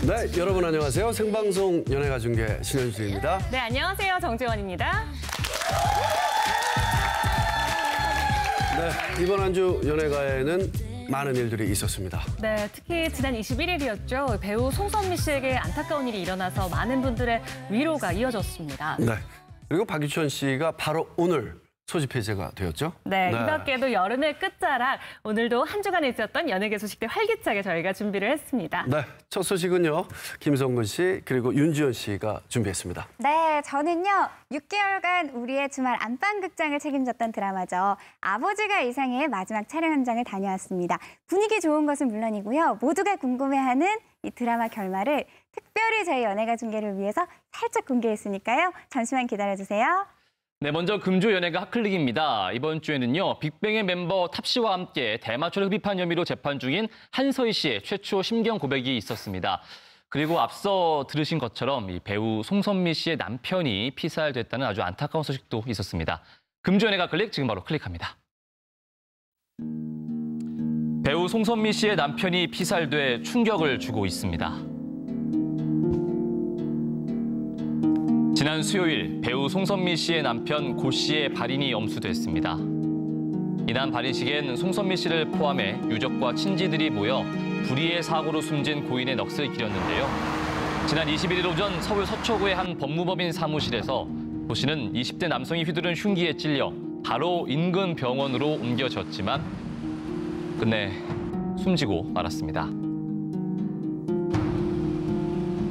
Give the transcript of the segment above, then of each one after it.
네, 여러분 안녕하세요. 생방송 연예가 중계 신현주입니다. 네, 안녕하세요. 정지원입니다. 네, 이번 한 주 연예가에는 많은 일들이 있었습니다. 네, 특히 지난 21일이었죠. 배우 송선미 씨에게 안타까운 일이 일어나서 많은 분들의 위로가 이어졌습니다. 네, 그리고 박유천 씨가 바로 오늘 소집 해제가 되었죠. 네, 이 밖에도 여름의 끝자락, 오늘도 한 주간 있었던 연예계 소식들 활기차게 저희가 준비를 했습니다. 네, 첫 소식은요. 김성근 씨 그리고 윤지연 씨가 준비했습니다. 네, 저는요. 6개월간 우리의 주말 안방극장을 책임졌던 드라마죠. 아버지가 이상해의 마지막 촬영 현장을 다녀왔습니다. 분위기 좋은 것은 물론이고요. 모두가 궁금해하는 이 드라마 결말을 특별히 저희 연예가 중계를 위해서 살짝 공개했으니까요. 잠시만 기다려주세요. 네, 먼저 금주 연예가 핫클릭입니다. 이번 주에는요, 빅뱅의 멤버 탑씨와 함께 대마초를 흡입한 혐의로 재판 중인 한서희 씨의 최초 심경 고백이 있었습니다. 그리고 앞서 들으신 것처럼 이 배우 송선미 씨의 남편이 피살됐다는 아주 안타까운 소식도 있었습니다. 금주 연예가 클릭, 지금 바로 클릭합니다. 배우 송선미 씨의 남편이 피살돼 충격을 주고 있습니다. 지난 수요일 배우 송선미 씨의 남편 고 씨의 발인이 엄수됐습니다. 이날 발인식엔 송선미 씨를 포함해 유족과 친지들이 모여 불의의 사고로 숨진 고인의 넋을 기렸는데요. 지난 21일 오전 서울 서초구의 한 법무법인 사무실에서 고 씨는 20대 남성이 휘두른 흉기에 찔려 바로 인근 병원으로 옮겨졌지만 끝내 숨지고 말았습니다.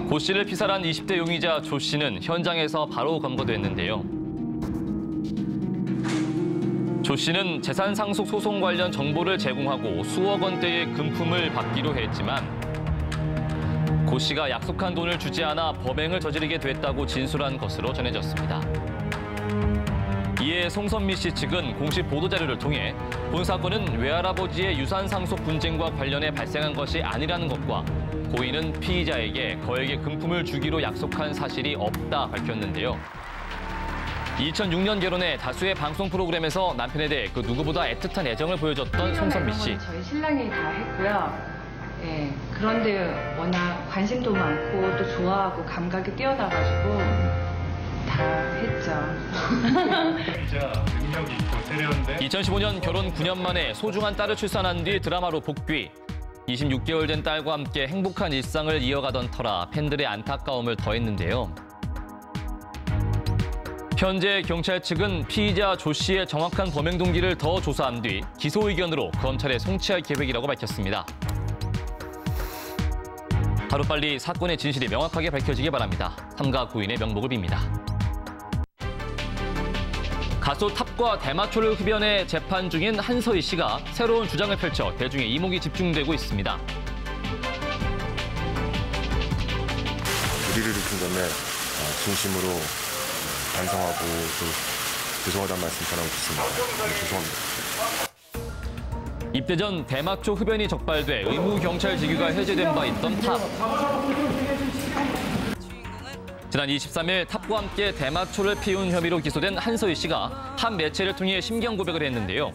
고 씨를 피살한 20대 용의자 조 씨는 현장에서 바로 검거됐는데요. 조 씨는 재산 상속 소송 관련 정보를 제공하고 수억 원대의 금품을 받기로 했지만 고 씨가 약속한 돈을 주지 않아 범행을 저지르게 됐다고 진술한 것으로 전해졌습니다. 이에 송선미 씨 측은 공식 보도자료를 통해 본 사건은 외할아버지의 유산 상속 분쟁과 관련해 발생한 것이 아니라는 것과 고인은 피의자에게 거액의 금품을 주기로 약속한 사실이 없다 밝혔는데요. 2006년 결혼해 다수의 방송 프로그램에서 남편에 대해 그 누구보다 애틋한 애정을 보여줬던 송선미 씨. 저희 신랑이 다 했고요. 예, 그런데 워낙 관심도 많고 또 좋아하고 감각이 뛰어나가지고 다 했죠. 진짜 능력이 있고 세련된 2015년 결혼 9년 만에 소중한 딸을 출산한 뒤 드라마로 복귀. 26개월 된 딸과 함께 행복한 일상을 이어가던 터라 팬들의 안타까움을 더했는데요. 현재 경찰 측은 피의자 조 씨의 정확한 범행 동기를 더 조사한 뒤 기소 의견으로 검찰에 송치할 계획이라고 밝혔습니다. 하루빨리 사건의 진실이 명확하게 밝혀지기 바랍니다. 삼가 고인의 명복을 빕니다. 가수 탑과 대마초를 흡연해 재판 중인 한서희 씨가 새로운 주장을 펼쳐 대중의 이목이 집중되고 있습니다. 우리를 일으킨 점에 진심으로 반성하고 또 죄송하다는 말씀 전하고 싶습니다. 죄송합니다. 입대 전 대마초 흡연이 적발돼 의무 경찰 직위가 해제된 바 있던 탑. 지난 23일 탑과 함께 대마초를 피운 혐의로 기소된 한서희 씨가 한 매체를 통해 심경 고백을 했는데요.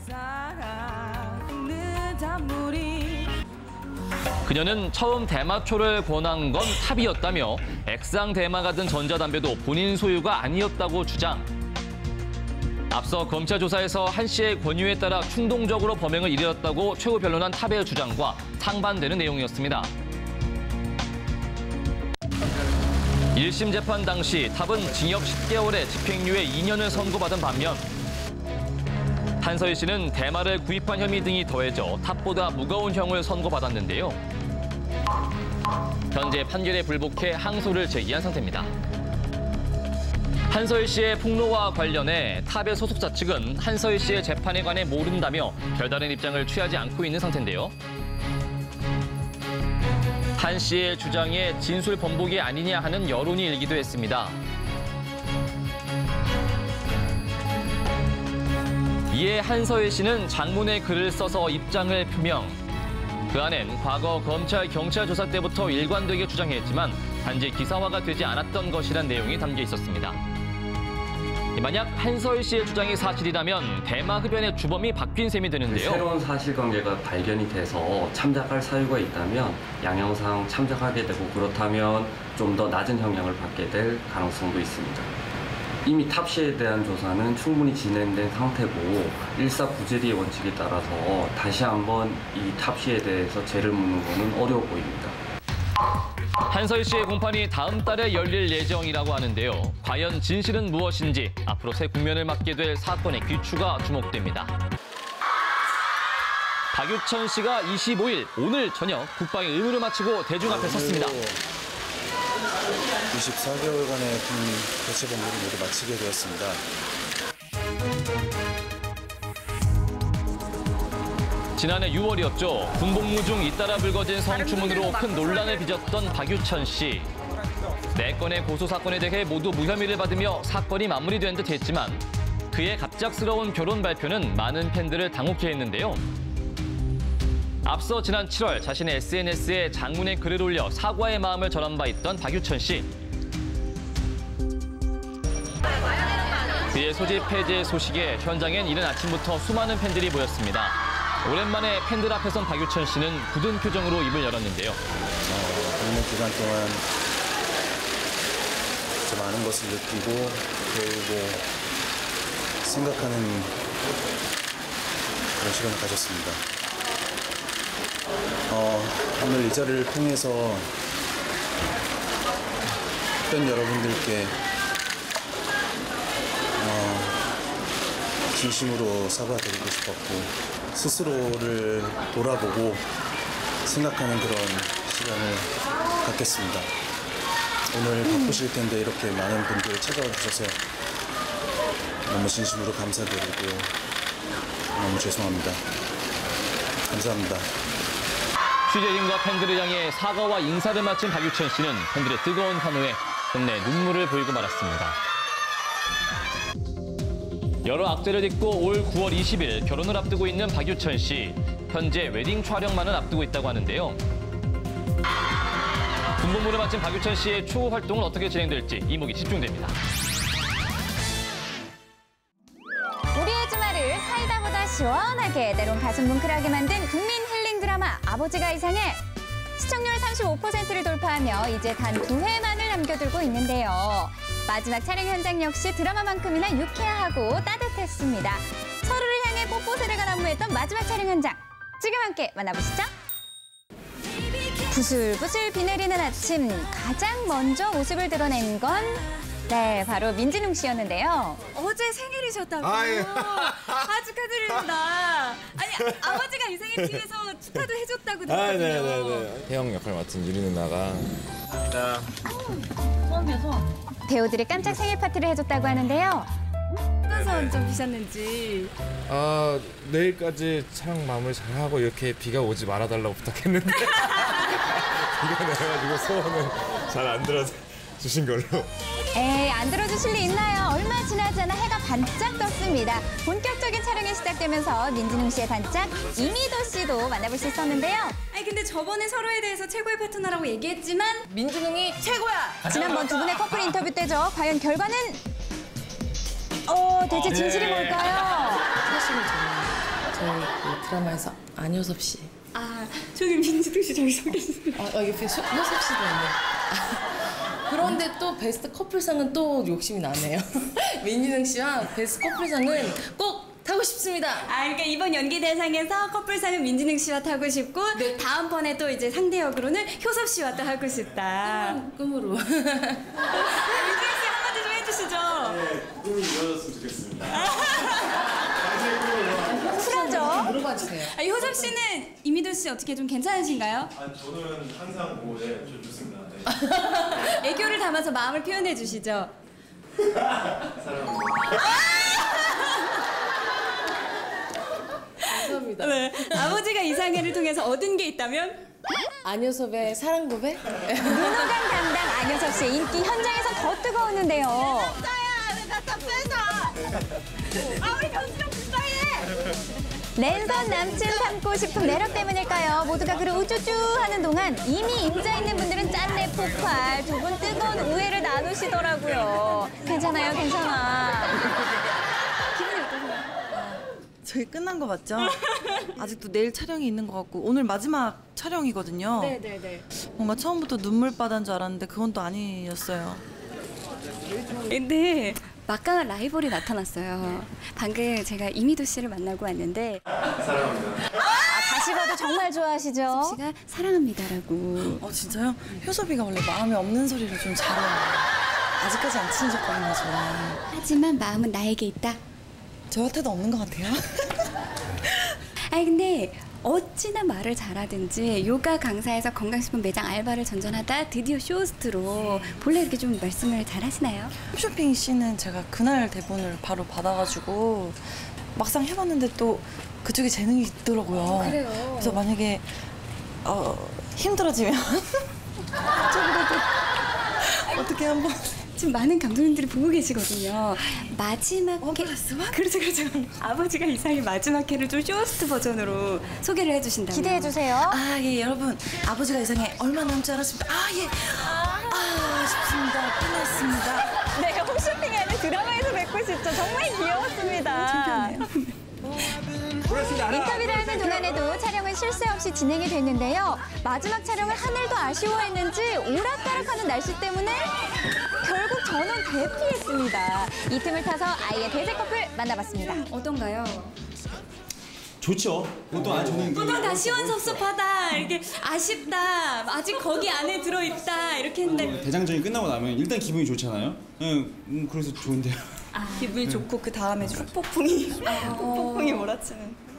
그녀는 처음 대마초를 권한 건 탑이었다며 액상 대마가 든 전자담배도 본인 소유가 아니었다고 주장. 앞서 검찰 조사에서 한 씨의 권유에 따라 충동적으로 범행을 일으켰다고 최후 변론한 탑의 주장과 상반되는 내용이었습니다. 1심 재판 당시 탑은 징역 10개월에 집행유예 2년을 선고받은 반면 한서희 씨는 대마를 구입한 혐의 등이 더해져 탑보다 무거운 형을 선고받았는데요. 현재 판결에 불복해 항소를 제기한 상태입니다. 한서희 씨의 폭로와 관련해 탑의 소속사 측은 한서희 씨의 재판에 관해 모른다며 별다른 입장을 취하지 않고 있는 상태인데요. 한 씨의 주장에 진술 번복이 아니냐 하는 여론이 일기도 했습니다. 이에 한서희 씨는 장문의 글을 써서 입장을 표명. 그 안엔 과거 검찰, 경찰 조사 때부터 일관되게 주장했지만 단지 기사화가 되지 않았던 것이란 내용이 담겨 있었습니다. 만약 한서희 씨의 주장이 사실이라면 대마 흡연의 주범이 바뀐 셈이 되는데요. 새로운 사실관계가 발견이 돼서 참작할 사유가 있다면 양형상 참작하게 되고 그렇다면 좀 더 낮은 형량을 받게 될 가능성도 있습니다. 이미 탑씨에 대한 조사는 충분히 진행된 상태고 일사부재리의 원칙에 따라서 다시 한번 이 탑씨에 대해서 죄를 묻는 것은 어려워 보입니다. 한서희 씨의 공판이 다음 달에 열릴 예정이라고 하는데요. 과연 진실은 무엇인지 앞으로 새 국면을 맞게 될 사건의 귀추가 주목됩니다. 박유천 씨가 25일 오늘 저녁 국방의 의무를 마치고 대중 앞에 섰습니다. 24개월간의 군 교체 복무를 모두 마치게 되었습니다. 지난해 6월이었죠. 군복무 중 잇따라 불거진 성추문으로 큰 논란을 빚었던 박유천 씨. 4건의 고소 사건에 대해 모두 무혐의를 받으며 사건이 마무리된 듯 했지만 그의 갑작스러운 결혼 발표는 많은 팬들을 당혹해 했는데요. 앞서 지난 7월 자신의 SNS에 장문의 글을 올려 사과의 마음을 전한 바 있던 박유천 씨. 그의 소집 폐지의 소식에 현장엔 이른 아침부터 수많은 팬들이 모였습니다. 오랜만에 팬들 앞에 선 박유천 씨는 굳은 표정으로 입을 열었는데요. 복무 기간 동안 많은 것을 느끼고 배우고 생각하는 그런 시간을 가졌습니다. 오늘 이 자리를 통해서 팬 여러분들께 진심으로 사과드리고 싶었고 스스로를 돌아보고 생각하는 그런 시간을 갖겠습니다. 오늘 바쁘실 텐데 이렇게 많은 분들이 찾아와 주셔서 너무 진심으로 감사드리고 너무 죄송합니다. 감사합니다. 취재진과 팬들을 향해 사과와 인사를 마친 박유천 씨는 팬들의 뜨거운 환호에 끝내 눈물을 보이고 말았습니다. 여러 악재를 딛고 올 9월 20일 결혼을 앞두고 있는 박유천 씨. 현재 웨딩 촬영만을 앞두고 있다고 하는데요. 군복무를 마친 박유천 씨의 추후 활동은 어떻게 진행될지 이목이 집중됩니다. 우리의 주말을 사이다보다 시원하게 때론 가슴 뭉클하게 만든 국민 힐링 드라마 아버지가 이상해. 시청률 35%를 돌파하며 이제 단 2회만을 남겨두고 있는데요. 마지막 촬영 현장 역시 드라마만큼이나 유쾌하고 따뜻했습니다. 서로를 향해 뽀뽀세례가 난무했던 마지막 촬영 현장. 지금 함께 만나보시죠. 부슬부슬 비 내리는 아침 가장 먼저 모습을 드러낸 건 바로 민진웅 씨였는데요. 어제 생일이셨다고요? 축하드립니다. 아니, 아버지가 이상해 TV에서 축하도 해줬다고 들었거든요. 네네네. 태영 역할 맡은 유리 누나가 배우들이 깜짝 생일 파티를 해줬다고 하는데요. 어떤 소원 좀 비셨는지. 내일까지 촬영 마무리 잘하고 이렇게 비가 오지 말아달라고 부탁했는데 비가 내려가지고 소원은 잘 안 들어주신 걸로. 에이, 안 들어주실 리 있나요? 얼마 지나지 않아 해가 반짝 떴습니다. 본격적인 촬영이 시작되면서 민진웅 씨의 단짝 이미도 씨도 만나볼 수 있었는데요. 아니 근데 저번에 서로에 대해서 최고의 파트너라고 얘기했지만 민진웅이 최고야! 지난번 두 분의 커플 인터뷰 때죠. 과연 결과는? 대체 진실이 뭘까요? 사실은 저는 저희 그 드라마에서 안효섭 씨. 저기 민진웅 씨 저기 서 계시네요. 여기 효섭 씨도 있네. 그런데 또 베스트 커플상은 또 욕심이 나네요. 민진웅 씨와 베스트 커플상은 꼭 타고 싶습니다. 그러니까 이번 연기 대상에서 커플상은 민진웅 씨와 타고 싶고 다음번에 또 이제 상대 역으로는 효섭 씨와 또 하고 싶다. 꿈으로. 민진웅 씨 한마디 좀 해주시죠. 꿈이 이루어졌으면 좋겠습니다. 쿨하죠? 물어봐 주세요. 효섭 씨는 이미도 씨 어떻게 좀 괜찮으신가요? 저는 항상 좀 좋습니다. 애교를 담아서 마음을 표현해 주시죠. 감사합니다. 네. 아버지가 이상해를 통해서 얻은 게 있다면? 안효섭의 사랑 고백? 눈호강 담당 안효섭 씨의 인기 현장에서 더 뜨거웠는데요. 우리 변수랑 불쌍해! 랜선 남친 삼고 싶은 매력 때문일까요? 모두가 그를 우쭈쭈 하는 동안 이미 임자 있는 분들은 짠내 폭발. 두 분 뜨거운 우애를 나누시더라고요. 괜찮아요, 괜찮아. 기분이 어떠세요? 저희 끝난 거 맞죠? 아직도 내일 촬영이 있는 것 같고 오늘 마지막 촬영이거든요. 네네네. 뭔가 처음부터 눈물바다인 줄 알았는데 그건 또 아니었어요. 근데 막강한 라이벌이 나타났어요. 방금 제가 이미도 씨를 만나고 왔는데 사랑합니다. 다시 봐도 정말 좋아하시죠? 효섭 씨가 사랑합니다라고. 진짜요? 효섭이가 원래 마음에 없는 소리를 좀 잘해요. 아직까지 안 친해졌거든요, 저랑. 하지만 마음은 나에게 있다. 저한테도 없는 것 같아요. 아니 근데 어찌나 말을 잘하든지 요가 강사에서 건강식품 매장 알바를 전전하다 드디어 쇼호스트로 본래 이렇게 좀 말씀을 잘하시나요? 홈쇼핑 씨는 제가 그날 대본을 바로 받아가지고 막상 해봤는데 또 그쪽에 재능이 있더라고요. 그래요. 그래서 만약에 힘들어지면 저보다도 어떻게 한번 지금 많은 감독님들이 보고 계시거든요. 마지막 회 그렇죠. 아버지가 이상의 마지막 회를 좀 쇼호스트 버전으로 소개를 해주신다면 기대해주세요. 예, 여러분 아버지가 이상해 얼마 남지 않았습니다. 아쉽습니다. 끝났습니다. 네, 홈쇼핑이 아닌 드라마에서 뵙고 싶죠. 정말 귀여웠습니다. 인터뷰를 하는 동안에도 촬영은 실수 없이 진행이 됐는데요. 마지막 촬영을 하늘도 아쉬워했는지 오락가락하는 날씨 때문에 결국 저는 대피했습니다. 이 틈을 타서 아이의 대세 커플 만나봤습니다. 어떤가요? 좋죠. 보통 저는 보통 다 시원섭섭하다, 이렇게 아쉽다, 아직 거기 안에 들어있다 이렇게 했는데 대장정이 끝나고 나면 일단 기분이 좋잖아요. 그래서 좋은데요. 기분이 좋고 그 다음에 폭풍이 몰아치는.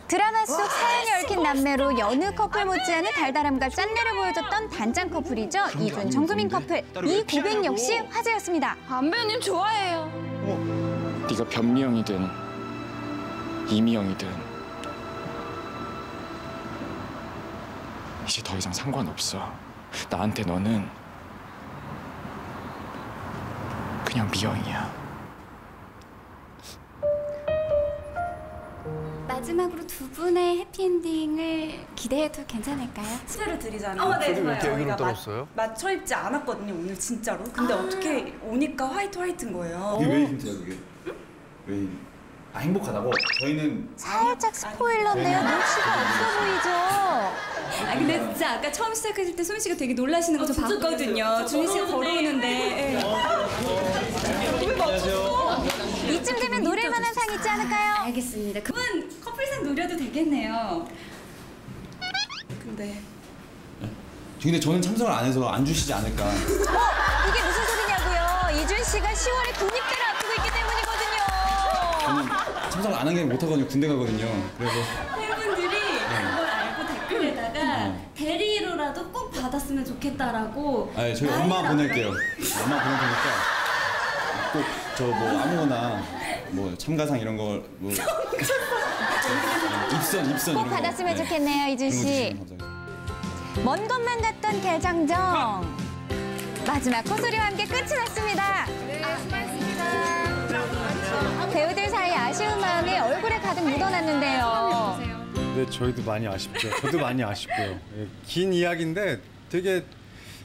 드라마 속 사연이 얽힌 남매로 여느 커플 못지않은 달달함과 짠내를 보여줬던 단장 커플이죠. 이준, 정소민 커플. 이 고백 역시 화제였습니다. 안 배우님 좋아해요. 네가 변미영이든 이미영이든 이제 더 이상 상관없어. 나한테 너는 그냥 미영이야. 마지막으로 두 분의 해피엔딩을 기대해도 괜찮을까요? 스페로 드리잖아요. 네, 왜 이렇게 여기로 떨었어요? 맞춰 입지 않았거든요, 오늘 진짜로. 근데 어떻게 오니까 화이트인 거예요. 이게 왜 힌트야, 그게? 왜? 행복하다고? 저희는 살짝 스포일러인데요. 눈치가 없어 보이죠? 근데 진짜 아까 처음 시작했을 때 소민 씨가 되게 놀라시는 거 저 봤거든요. 준희 씨가 걸어오는데. 왜 맞췄어? 이쯤 되면 노릴 만한 상 있지 않을까요? 알겠습니다. 그분 커플상 노려도 되겠네요. 근데 저는 참석을 안 해서 안 주시지 않을까. 이게 무슨 소리냐고요? 이준 씨가 10월에 군입대를 앞두고 있기 때문이거든요. 저는 참석을 안 한 게 못하거든요. 군대 가거든요. 그래서 팬분들이 그걸 알고 댓글에다가 대리로라도 꼭 받았으면 좋겠다라고. 저희 엄마 보낼게요. 엄마 보낼 테니까 꼭 저 뭐 아무거나 뭐 참가상 이런 거 뭐 입선 꼭 이런 거. 받았으면 좋겠네요, 이준 씨. 먼 것만 갔던 개장정. 마지막 코소리와 함께 끝이 났습니다. 수고하셨습니다. 배우들 사이 아쉬운 마음이 얼굴에 가득 묻어났는데요. 네, 저희도 많이 아쉽죠. 저도 많이 아쉽고요. 긴 이야기인데 되게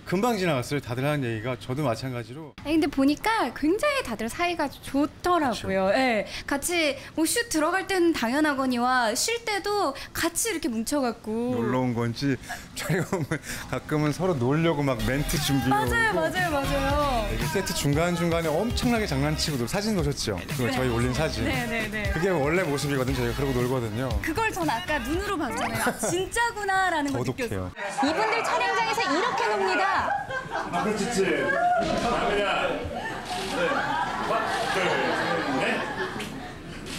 금방 지나갔어요. 다들 하는 얘기가. 저도 마찬가지로. 근데 보니까 굉장히 다들 사이가 좋더라고요. 네, 같이 뭐 슛 들어갈 때는 당연하거니와 쉴 때도 같이 이렇게 뭉쳐갖고. 놀러 온 건지 촬영은 가끔은 서로 놀려고 막 멘트 준비하고. 맞아요. 이게 세트 중간중간에 엄청나게 장난치고 사진 놓으셨죠? 그거 저희 올린 사진. 네. 그게 원래 모습이거든요. 저희가 그러고 놀거든요. 그걸 전 아까 눈으로 봤잖아요. 아, 진짜구나라는 걸 느꼈어요. 이분들 촬영장에서 이렇게 놉니다. 그렇지. 갑니다.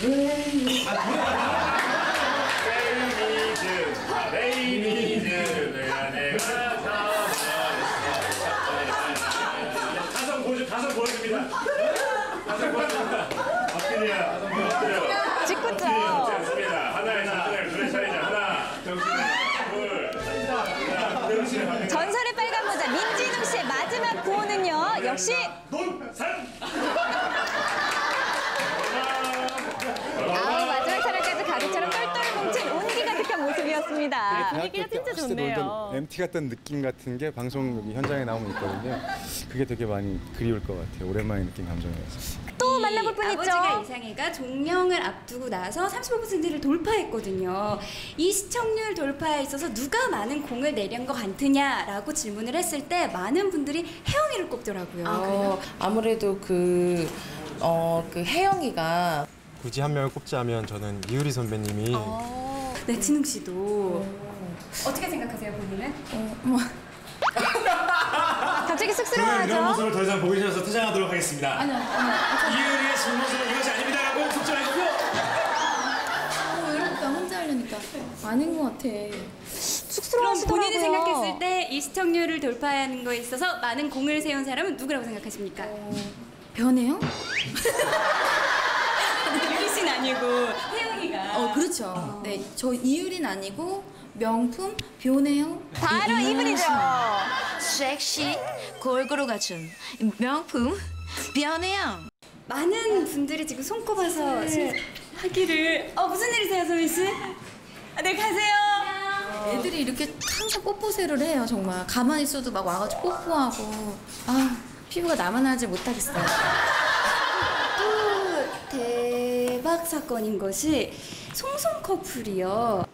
네. 하나, 둘, 셋. 레이미즈. 내가 다섯 보여줍니다. 엎드려. 짓궂죠. 하나에서 둘의 차례자. 하나, 둘. 전설의 빨간 모자 민진웅 씨의 마지막 구호는요. 역시 마지막 촬영까지 가족처럼 모습이었습니다. 분위기가 진짜 어렸을 때 좋네요. 놀던 MT 같던 느낌 같은 게 방송 여기 현장에 나오면 있거든요. 그게 되게 많이 그리울 것 같아요. 오랜만에 느낀 감정이었어요. 또 만나볼 분 있죠? 아버지가 이상해가 종영을 앞두고 나서 35%를 돌파했거든요. 이 시청률 돌파에 있어서 누가 많은 공을 내린 것 같으냐라고 질문을 했을 때 많은 분들이 혜영이를 꼽더라고요. 아, 그래요? 아무래도 그 혜영이가 굳이 한 명을 꼽자면 저는 이유리 선배님이 네, 진웅 씨도 어떻게 생각하세요, 본인은? 갑자기 이런 쑥스러워하죠? 모습을 더 이상 보기 싫어서 퇴장하도록 하겠습니다. 이은희의 진모습은 이것이 아닙니다라고 속전하시고요. 이렇게 혼자 하려니까 아닌 것 같아. 그럼 쑥스러워하시더라고요. 본인이 생각했을 때 이 시청률을 돌파하는 거에 있어서 많은 공을 세운 사람은 누구라고 생각하십니까? 변해요? 유리 씨는 아니고 혜영이가. 그렇죠. 네, 저 이유린 아니고 명품 변해요. 바로 이분이죠. 섹시 골고루 갖춘 명품 변해요. 많은 분들이 지금 손꼽아서 하기를. 무슨 일이세요, 소민 씨? 네, 가세요. 애들이 이렇게 항상 뽀뽀새를 해요, 정말. 가만히 있어도 막 와가지고 뽀뽀하고. 피부가 나만 하지 못하겠어요. 또 대박 사건인 것이 송송 커플이요.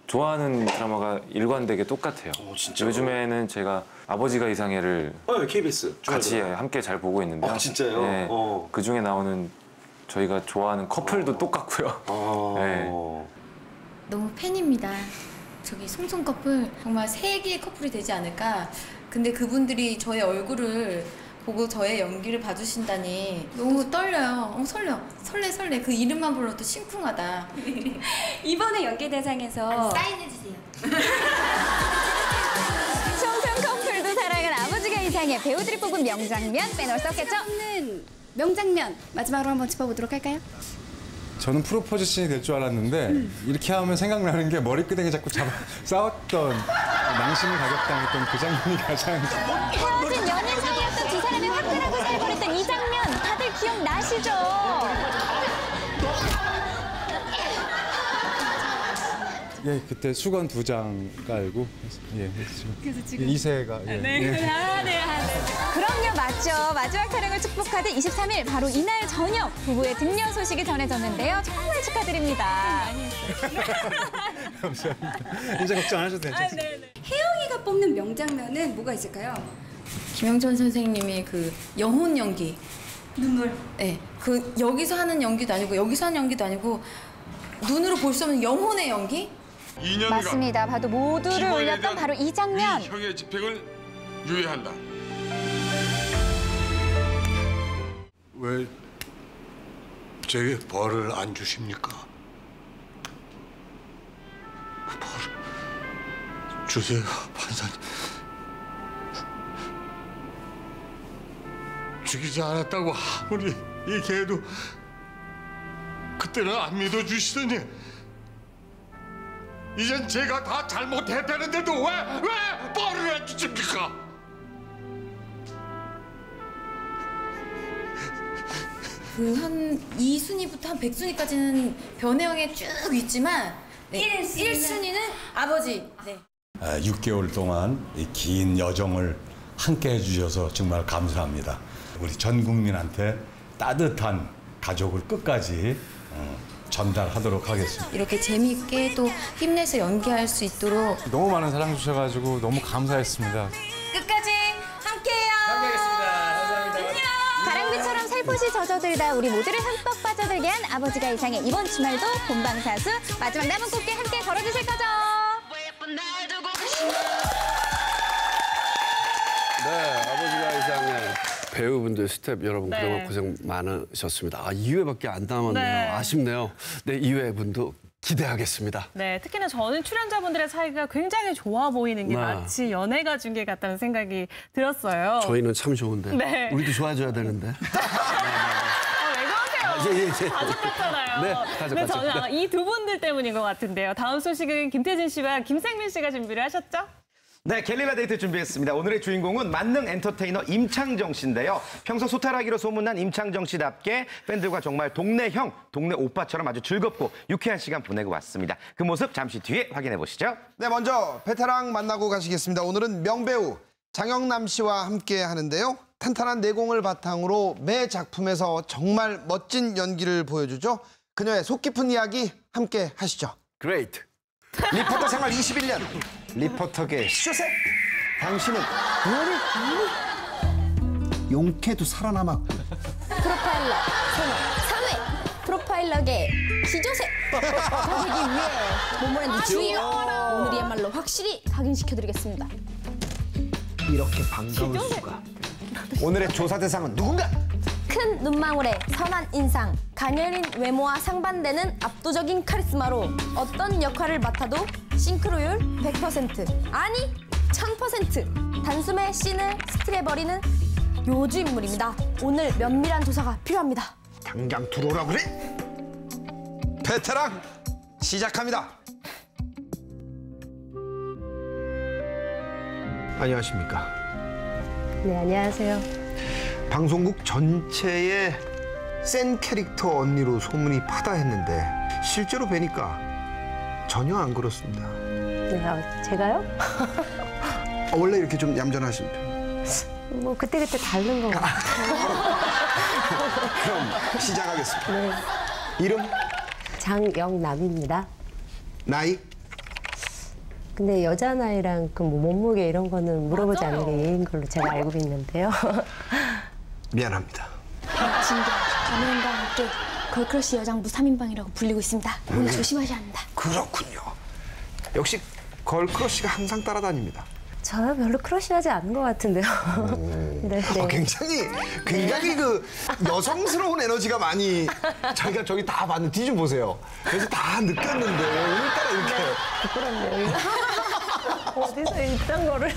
좋아하는 드라마가 일관되게 똑같아요. 요즘에는 제가 아버지가 이상해를 KBS 같이 함께 잘 보고 있는데요. 아, 진짜요? 네, 그 중에 나오는 저희가 좋아하는 커플도 똑같고요. 네. 너무 팬입니다. 저기 송송 커플 정말 세계의 커플이 되지 않을까. 근데 그분들이 저의 얼굴을 보고 저의 연기를 봐주신다니 너무 떨려요. 설레. 그 이름만 불러도 심쿵하다. 이번에 연기대상에서 사인해주세요. 송송 커플도 사랑한 아버지가 이상해. 배우들이 뽑은 명장면 빼놓을 수 없겠죠? 명장면 마지막으로 한번 짚어보도록 할까요? 저는 프로포즈 씬이 될 줄 알았는데 이렇게 하면 생각나는 게 머리끄댕이 잡고 싸웠던 낭심을 가격당했던 그 장면이 가장 헤어진 연인 사이였던 두 사람이 화끈하고 살벌했던 이 장면 다들 기억나시죠? 예, 그때 수건 2장 깔고 했죠. 그래서 지금 이세가 그럼요, 맞죠. 마지막 촬영을 축복하듯 23일 바로 이날 저녁 부부의 등려 소식이 전해졌는데요. 정말 축하드립니다. 감사합니다. 이제 걱정 안 하셔도 괜찮습니다. 혜영이가 뽑는 명장면은 뭐가 있을까요? 김영철 선생님의 그 영혼 연기. 눈물. 네, 그 여기서 하는 연기도 아니고 여기서 하는 연기도 아니고 눈으로 볼 수 없는 영혼의 연기? 맞습니다. 봐도 모두를 울렸던 바로 이 장면. 형의 집행을 유예한다. 왜 제게 벌을 안 주십니까? 벌 주세요, 판사님. 죽이지 않았다고 아무리 얘기해도 그때는 안 믿어주시더니 이젠 제가 다 잘못했다는데도 왜 벌을 안 주십니까? 그 한 2순위부터 한 100순위까지는 변혜영에 쭉 있지만 1순위는 아버지. 네. 6개월 동안 이 긴 여정을 함께 해주셔서 정말 감사합니다. 우리 전 국민한테 따뜻한 가족을 끝까지 전달하도록 하겠습니다. 이렇게 재미있게 또 힘내서 연기할 수 있도록 너무 많은 사랑 주셔가지고 너무 감사했습니다. 끝까지 함께해요. 가랑비처럼 살포시 젖어들다 우리 모두를 흠뻑 빠져들게 한 아버지가 이상해. 이번 주말도 본방사수 마지막 남은 꽃게 함께 걸어주실 거죠? 네, 아버지가 이상해. 배우분들, 스텝 여러분 네. 그동안 고생 많으셨습니다. 2회밖에 안 남았네요. 네. 아쉽네요. 네, 2회 분도 기대하겠습니다. 네, 특히나 저는 출연자분들의 사이가 굉장히 좋아 보이는 게 네. 마치 연애가 중계 같다는 생각이 들었어요. 저희는 참 좋은데. 네. 우리도 좋아져야 되는데. 왜 그러세요? 예. 가족 같잖아요. 네, 가족. 저는 이 두 분들 때문인 것 같은데요. 다음 소식은 김태진 씨와 김생민 씨가 준비를 하셨죠? 네, 게릴라 데이트 준비했습니다. 오늘의 주인공은 만능 엔터테이너 임창정 씨인데요. 평소 소탈하기로 소문난 임창정 씨답게 팬들과 정말 동네 형, 동네 오빠처럼 아주 즐겁고 유쾌한 시간 보내고 왔습니다. 그 모습 잠시 뒤에 확인해 보시죠. 네, 먼저 베테랑 만나고 가시겠습니다. 오늘은 명배우 장영남 씨와 함께 하는데요. 탄탄한 내공을 바탕으로 매 작품에서 정말 멋진 연기를 보여주죠. 그녀의 속 깊은 이야기 함께 하시죠. Great. 리포터 생활 21년. 리포터계 쇼세. 당신은 용케도 살아남았고. 프로파일러 생활 3회. 프로파일러계 시조새. 가시기 위해 모모랜드 주의요. 오늘이야말로 확실히 확인시켜드리겠습니다. 이렇게 반가울 수가. 오늘의 조사 대상은 누군가? 큰 눈망울에 선한 인상, 가녀린 외모와 상반되는 압도적인 카리스마로 어떤 역할을 맡아도 싱크로율 100%, 아니 1000%, 단숨에 씬을 스틸해버리는 요주 인물입니다. 오늘 면밀한 조사가 필요합니다. 당장 들어오라 그래? 베테랑 시작합니다. 안녕하십니까? 네, 안녕하세요. 방송국 전체에 센 캐릭터 언니로 소문이 파다했는데 실제로 뵈니까 전혀 안 그렇습니다. 네, 제가요? 원래 이렇게 좀 얌전하신 편? 뭐 그때그때 다른 거 같아요. 그럼 시작하겠습니다. 네. 이름? 장영남입니다. 나이? 근데 여자 나이랑 그 뭐 몸무게 이런 거는 물어보지 않는 게 예인 걸로 제가 알고 있는데요. 미안합니다. 진짜 가면과 함께 걸크러쉬 여장부 3인방이라고 불리고 있습니다. 오늘 조심하셔야 합니다. 그렇군요. 역시 걸크러쉬가 항상 따라다닙니다. 저요? 별로 크러쉬하지 않은 것 같은데요. 네, 네. 굉장히 그 여성스러운 에너지가 많이 저희가 저기 다 봤는데 뒤 좀 보세요. 그래서 다 느꼈는데 오늘따라 이렇게 부끄럽네요. 어디서 이딴 거를.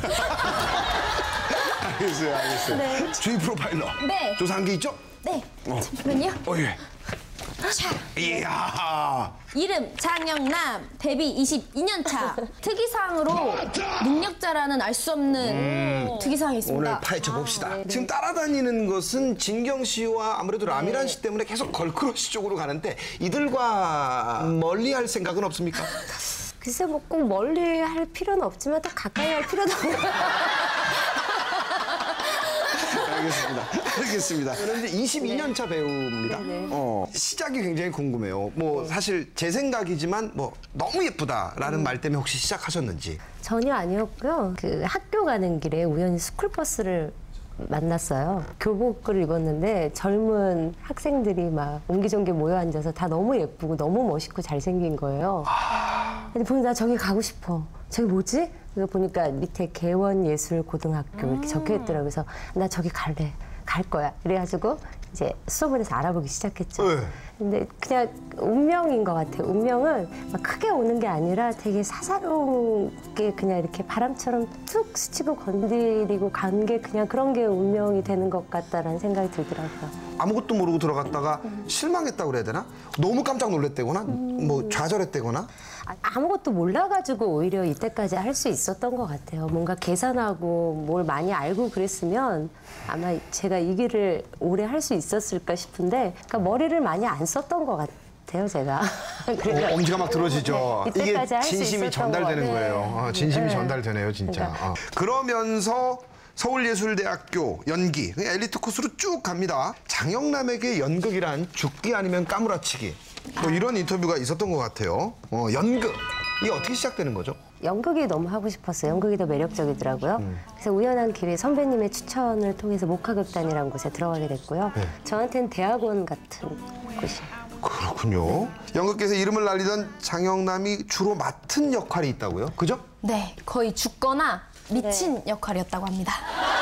알겠어요. 네. 주의 프로파일러. 네. 조사한 게 있죠? 네. 잠시만요. 예. 자. 이야. 이름 장영남, 데뷔 22년 차. 특이사항으로 능력자라는 알 수 없는 특이사항이 있습니다. 오늘 파헤쳐 봅시다. 네. 지금 따라다니는 것은 진경 씨와 아무래도 라미란 씨 때문에 계속 걸크러쉬 쪽으로 가는데 이들과 멀리할 생각은 없습니까? 글쎄 뭐 꼭 멀리 할 필요는 없지만 또 가까이 할 필요도 없고. 알겠습니다. 저는 이제 22년 차 배우입니다. 시작이 굉장히 궁금해요. 뭐 사실 제 생각이지만 뭐 너무 예쁘다라는 말 때문에 혹시 시작하셨는지. 전혀 아니었고요. 그 학교 가는 길에 우연히 스쿨버스를 만났어요. 교복을 입었는데 젊은 학생들이 막 옹기종기 모여 앉아서 다 너무 예쁘고 너무 멋있고 잘생긴 거예요. 근데 보니 나 저기 가고 싶어. 저기 뭐지? 그거 보니까 밑에 개원예술고등학교 이렇게 적혀있더라고요. 그래서 나 저기 갈래. 갈 거야. 그래가지고 이제 수업을 해서 알아보기 시작했죠. 근데 그냥 운명인 것 같아요. 운명은 막 크게 오는 게 아니라 되게 사사롭게 그냥 이렇게 바람처럼 툭 스치고 건드리고 간 게 그냥 그런 게 운명이 되는 것 같다라는 생각이 들더라고요. 아무것도 모르고 들어갔다가 실망했다고 그래야 되나? 너무 깜짝 놀랐다거나 뭐 좌절했다거나? 아무것도 몰라가지고 오히려 이때까지 할 수 있었던 것 같아요. 뭔가 계산하고 뭘 많이 알고 그랬으면 아마 제가 이 길을 오래 할 수 있었을까 싶은데 그러니까 머리를 많이 안 썼던 것 같아요, 제가. 엄지가 막 들어지죠. 네, 이게 이때까지 할수 진심이 있었던 전달되는 거. 거예요. 진심이 전달되네요, 진짜. 그러니까. 그러면서 서울예술대학교 연기, 엘리트 코스로 쭉 갑니다. 장영남에게 연극이란 죽기 아니면 까무라치기. 뭐 이런 인터뷰가 있었던 것 같아요. 연극, 이게 어떻게 시작되는 거죠? 연극이 너무 하고 싶었어요. 연극이 더 매력적이더라고요. 그래서 우연한 기회에 선배님의 추천을 통해서 목화극단이라는 곳에 들어가게 됐고요. 저한테는 대학원 같은 곳이에요. 그렇군요. 연극계에서 이름을 날리던 장영남이 주로 맡은 역할이 있다고요? 그죠? 네, 거의 죽거나 미친 역할이었다고 합니다.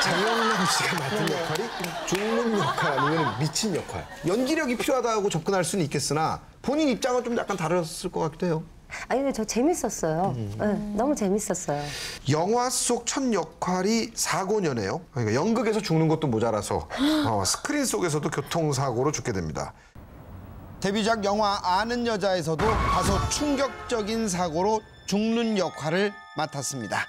장영남 씨가 맡은 역할이 죽는 역할 아니면 미친 역할. 연기력이 필요하다고 접근할 수는 있겠으나 본인 입장은 좀 약간 다르셨을 것 같기도 해요. 아니 근데 저 재밌었어요. 네, 너무 재밌었어요. 영화 속 첫 역할이 사고녀네요. 그러니까 연극에서 죽는 것도 모자라서 스크린 속에서도 교통사고로 죽게 됩니다. 데뷔작 영화 아는 여자에서도 다소 충격적인 사고로 죽는 역할을 맡았습니다.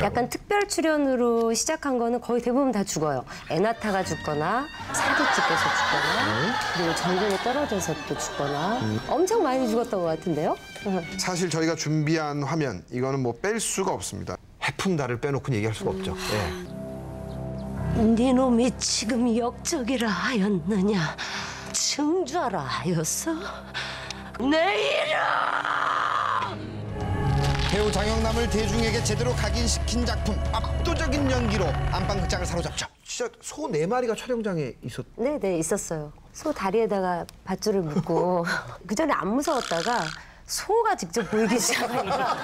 약간 특별 출연으로 시작한 거는 거의 대부분 다 죽어요. 애나타가 죽거나 사기집에서 죽거나 그리고 전쟁에 떨어져서 또 죽거나 엄청 많이 죽었던 것 같은데요? 사실 저희가 준비한 화면 이거는 뭐 뺄 수가 없습니다. 해품달을 빼놓고는 얘기할 수가 없죠. 예. 네 놈이 지금 역적이라 하였느냐 증좌라 하였어? 내일아! 배우 장영남을 대중에게 제대로 각인시킨 작품 압도적인 연기로 안방극장을 사로잡죠. 진짜 소 4마리가 촬영장에 있었... 네네 있었어요. 소 다리에다가 밧줄을 묶고 그 전에 안 무서웠다가 소가 직접 보이기 시작하니까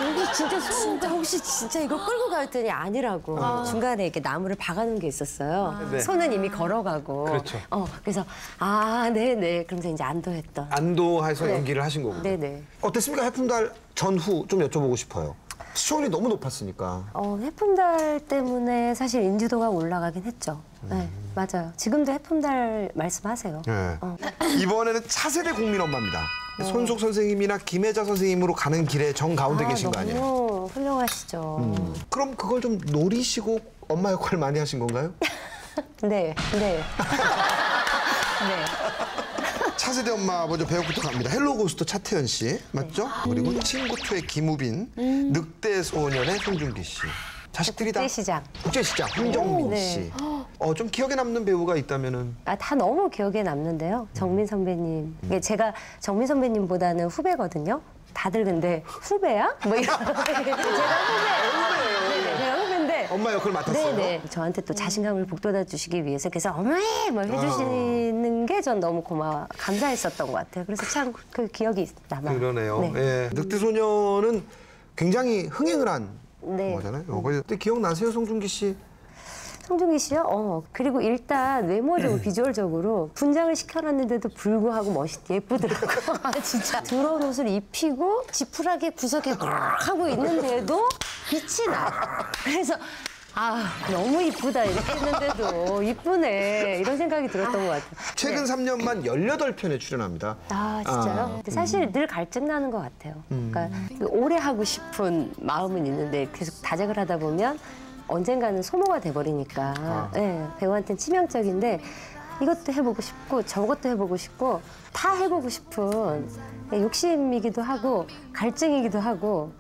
여기 진짜 소인가 혹시 진짜 이거 끌고 가 했더니 아니라고 중간에 이렇게 나무를 박아놓은 게 있었어요. 네. 소는 이미 걸어가고 그렇죠. 그래서 아 네네 그러면서 이제 안도했던 안도해서 네. 연기를 하신 거고. 네네. 어땠습니까? 해품달 전후 좀 여쭤보고 싶어요. 시청률이 너무 높았으니까. 해품달 때문에 사실 인지도가 올라가긴 했죠. 네 맞아요. 지금도 해품달 말씀하세요. 네. 이번에는 차세대 국민 엄마입니다. 손석 선생님이나 김혜자 선생님으로 가는 길에 정 가운데 계신 거 아니에요? 너무 훌륭하시죠. 그럼 그걸 좀 노리시고 엄마 역할 많이 하신 건가요? 네. 네. 차세대 엄마 먼저 배우부터 갑니다. 헬로고스트 차태현 씨 맞죠? 그리고 친구2의 김우빈, 늑대 소년의 송중기 씨. 자식들이 다 국제시장 황정민 네. 씨. 좀 기억에 남는 배우가 있다면은 다 너무 기억에 남는데요. 정민 선배님. 이게 제가 정민 선배님보다는 후배거든요. 다들 근데 후배야? 뭐 이런. 제가 후배예요. 제가 후배인데. 엄마 역할 맡았어요? 네네. 저한테 또 자신감을 북돋아 주시기 위해서 그래서 어머니 뭐 해주시는 게 전 너무 감사했었던 것 같아요. 그래서 참 그 기억이 남아요. 그러네요. 네. 예. 늑대 소년은 굉장히 흥행을 한 거잖아요. 그때 기억나세요, 송중기 씨? 송중기 씨요? 그리고 일단 외모적으로 비주얼적으로 분장을 시켜놨는데도 불구하고 예쁘더라고요. 진짜 들어온 옷을 입히고 지푸라기 구석에 하고 있는데도 빛이 나. 그래서 너무 이쁘다 이렇게 했는데도 이쁘네 이런 생각이 들었던 것 같아요. 최근 3년만 18편에 출연합니다. 진짜요? 근데 사실 늘 갈증 나는 것 같아요. 그러니까 오래 하고 싶은 마음은 있는데 계속 다작을 하다 보면 언젠가는 소모가 돼버리니까 네, 배우한테는 치명적인데 이것도 해보고 싶고 저것도 해보고 싶고 다 해보고 싶은 욕심이기도 하고 갈증이기도 하고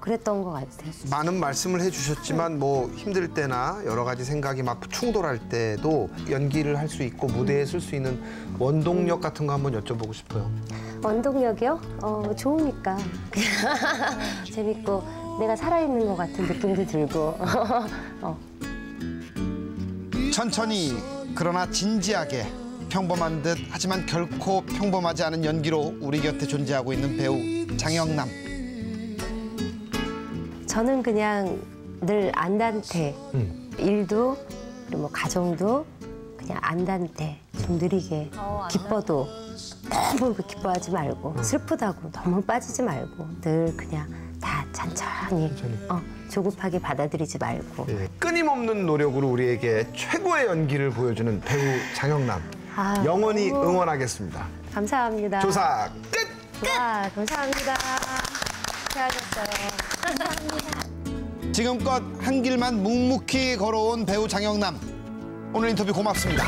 그랬던 것 같아요. 많은 말씀을 해주셨지만 뭐 힘들 때나 여러 가지 생각이 막 충돌할 때도 연기를 할 수 있고 무대에 쓸 수 있는 원동력 같은 거 한번 여쭤보고 싶어요. 원동력이요? 좋으니까 재밌고 내가 살아있는 것 같은 느낌도 들고 천천히 그러나 진지하게 평범한 듯 하지만 결코 평범하지 않은 연기로 우리 곁에 존재하고 있는 배우 장영남. 저는 그냥 늘 안단테 일도 그리고 뭐 가정도 그냥 안단테 좀 느리게 기뻐도 너무 기뻐하지 말고 슬프다고 너무 빠지지 말고 늘 그냥 다 천천히 조급하게 받아들이지 말고 끊임없는 노력으로 우리에게 최고의 연기를 보여주는 배우 장영남 영원히 응원하겠습니다. 감사합니다. 조사 끝! 와, 감사합니다. 잘하셨어요. 감사합니다. 지금껏 한 길만 묵묵히 걸어온 배우 장영남 오늘 인터뷰 고맙습니다.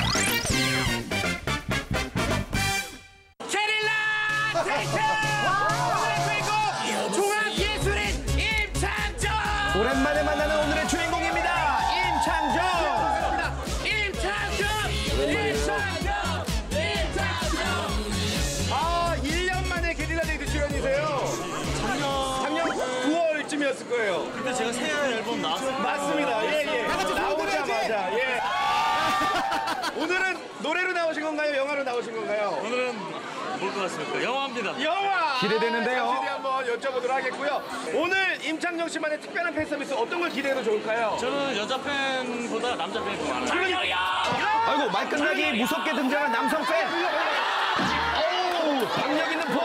오랜만에 만나는 오늘의 주인공입니다. 임창정. 1년 만에 게릴라 데이트 출연이세요. 작년 9월쯤이었을 거예요. 근데 제가 새 앨범 나왔어요. 맞습니다. 예. 나오자마자. 예. 오늘은 노래로 나오신 건가요? 영화로 나오신 건가요? 오늘은 뭘 것 같습니까? 영화입니다. 영화! 기대되는데요. 자세히 한번 여쭤보도록 하겠고요. 오늘 임창정 씨만의 특별한 팬 서비스 어떤 걸 기대해도 좋을까요? 저는 여자 팬보다 남자 팬이 더 많아요. 아이고 말 끝나기 무섭게 등장한 남성 팬. 어우 박력 있는 폼.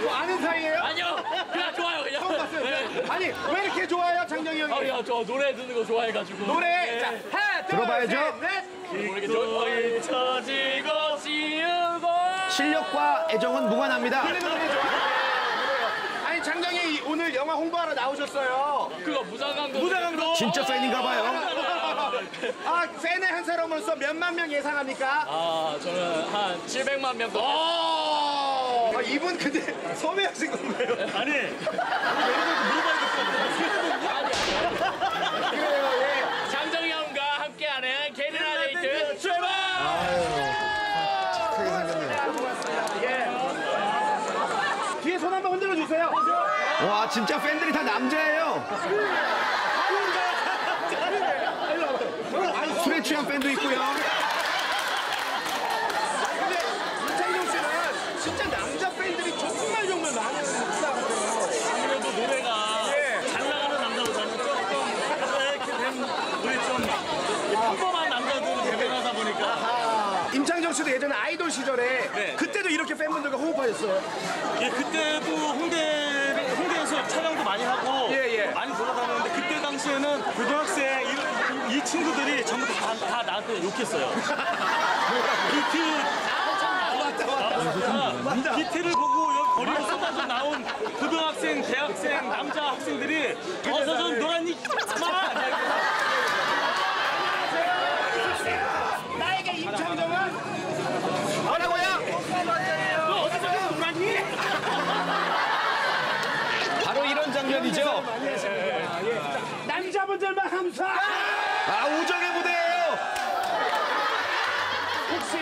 뭐 아는 사이예요? 아니요. 그냥 좋아요. 그냥. 처음 봤어요. 네. 아니 왜 이렇게 좋아해요, 장정이 형이? 저 노래 듣는 거 좋아해가지고. 노래. 네. 자, 하나, 둘, 들어봐야죠. 셋, 넷. 잊혀지고 지우고 실력과 애정은 무관합니다. 아니 창정이 오늘 영화 홍보하러 나오셨어요. 그거 무장강도. 무장강도. 진짜 팬인가 봐요. 아, 팬의 한 사람으로서 몇만 명 예상합니까? 아, 저는 한 700만 명 정도. 아, 이분 근데 섭외하신 건가요? 아니. 그래요, 예. 장정희 형과 함께하는 게리라 데이트 출발! 착하게 생겼네요. 예. 뒤에 손 한번 흔들어 주세요. 와, 진짜 팬들이 다 남자예요. 술에 취한 팬도 있고요. 근데 이창정 씨는 진짜 남자 팬들이 정말 많은 스타 같아요. 아무래도 노래가 잘 나가는 남자보다는 조금 이렇게 된 우리 좀 평범한 남자들을 대변하다 보니까. 임창정 씨도 예전에 아이돌 시절에 그때도 이렇게 팬분들과 호흡하셨어요? 예, 그때도 홍대에서 촬영도 많이 하고 많이 돌아다녔는데 그때 당시에는 고등학생 이 친구들이 전부 다 나한테 욕했어요. BT를 보고 여기 거리에 쏟아져 나온 고등학생, 대학생, 남자 학생들이 어서 좀 노란이 나에게 임창정은 뭐라고요? 너 어디서 노란이? 바로 이런 장면이죠. 남자분들만 함사. 아, 우정의 무대예요. 혹시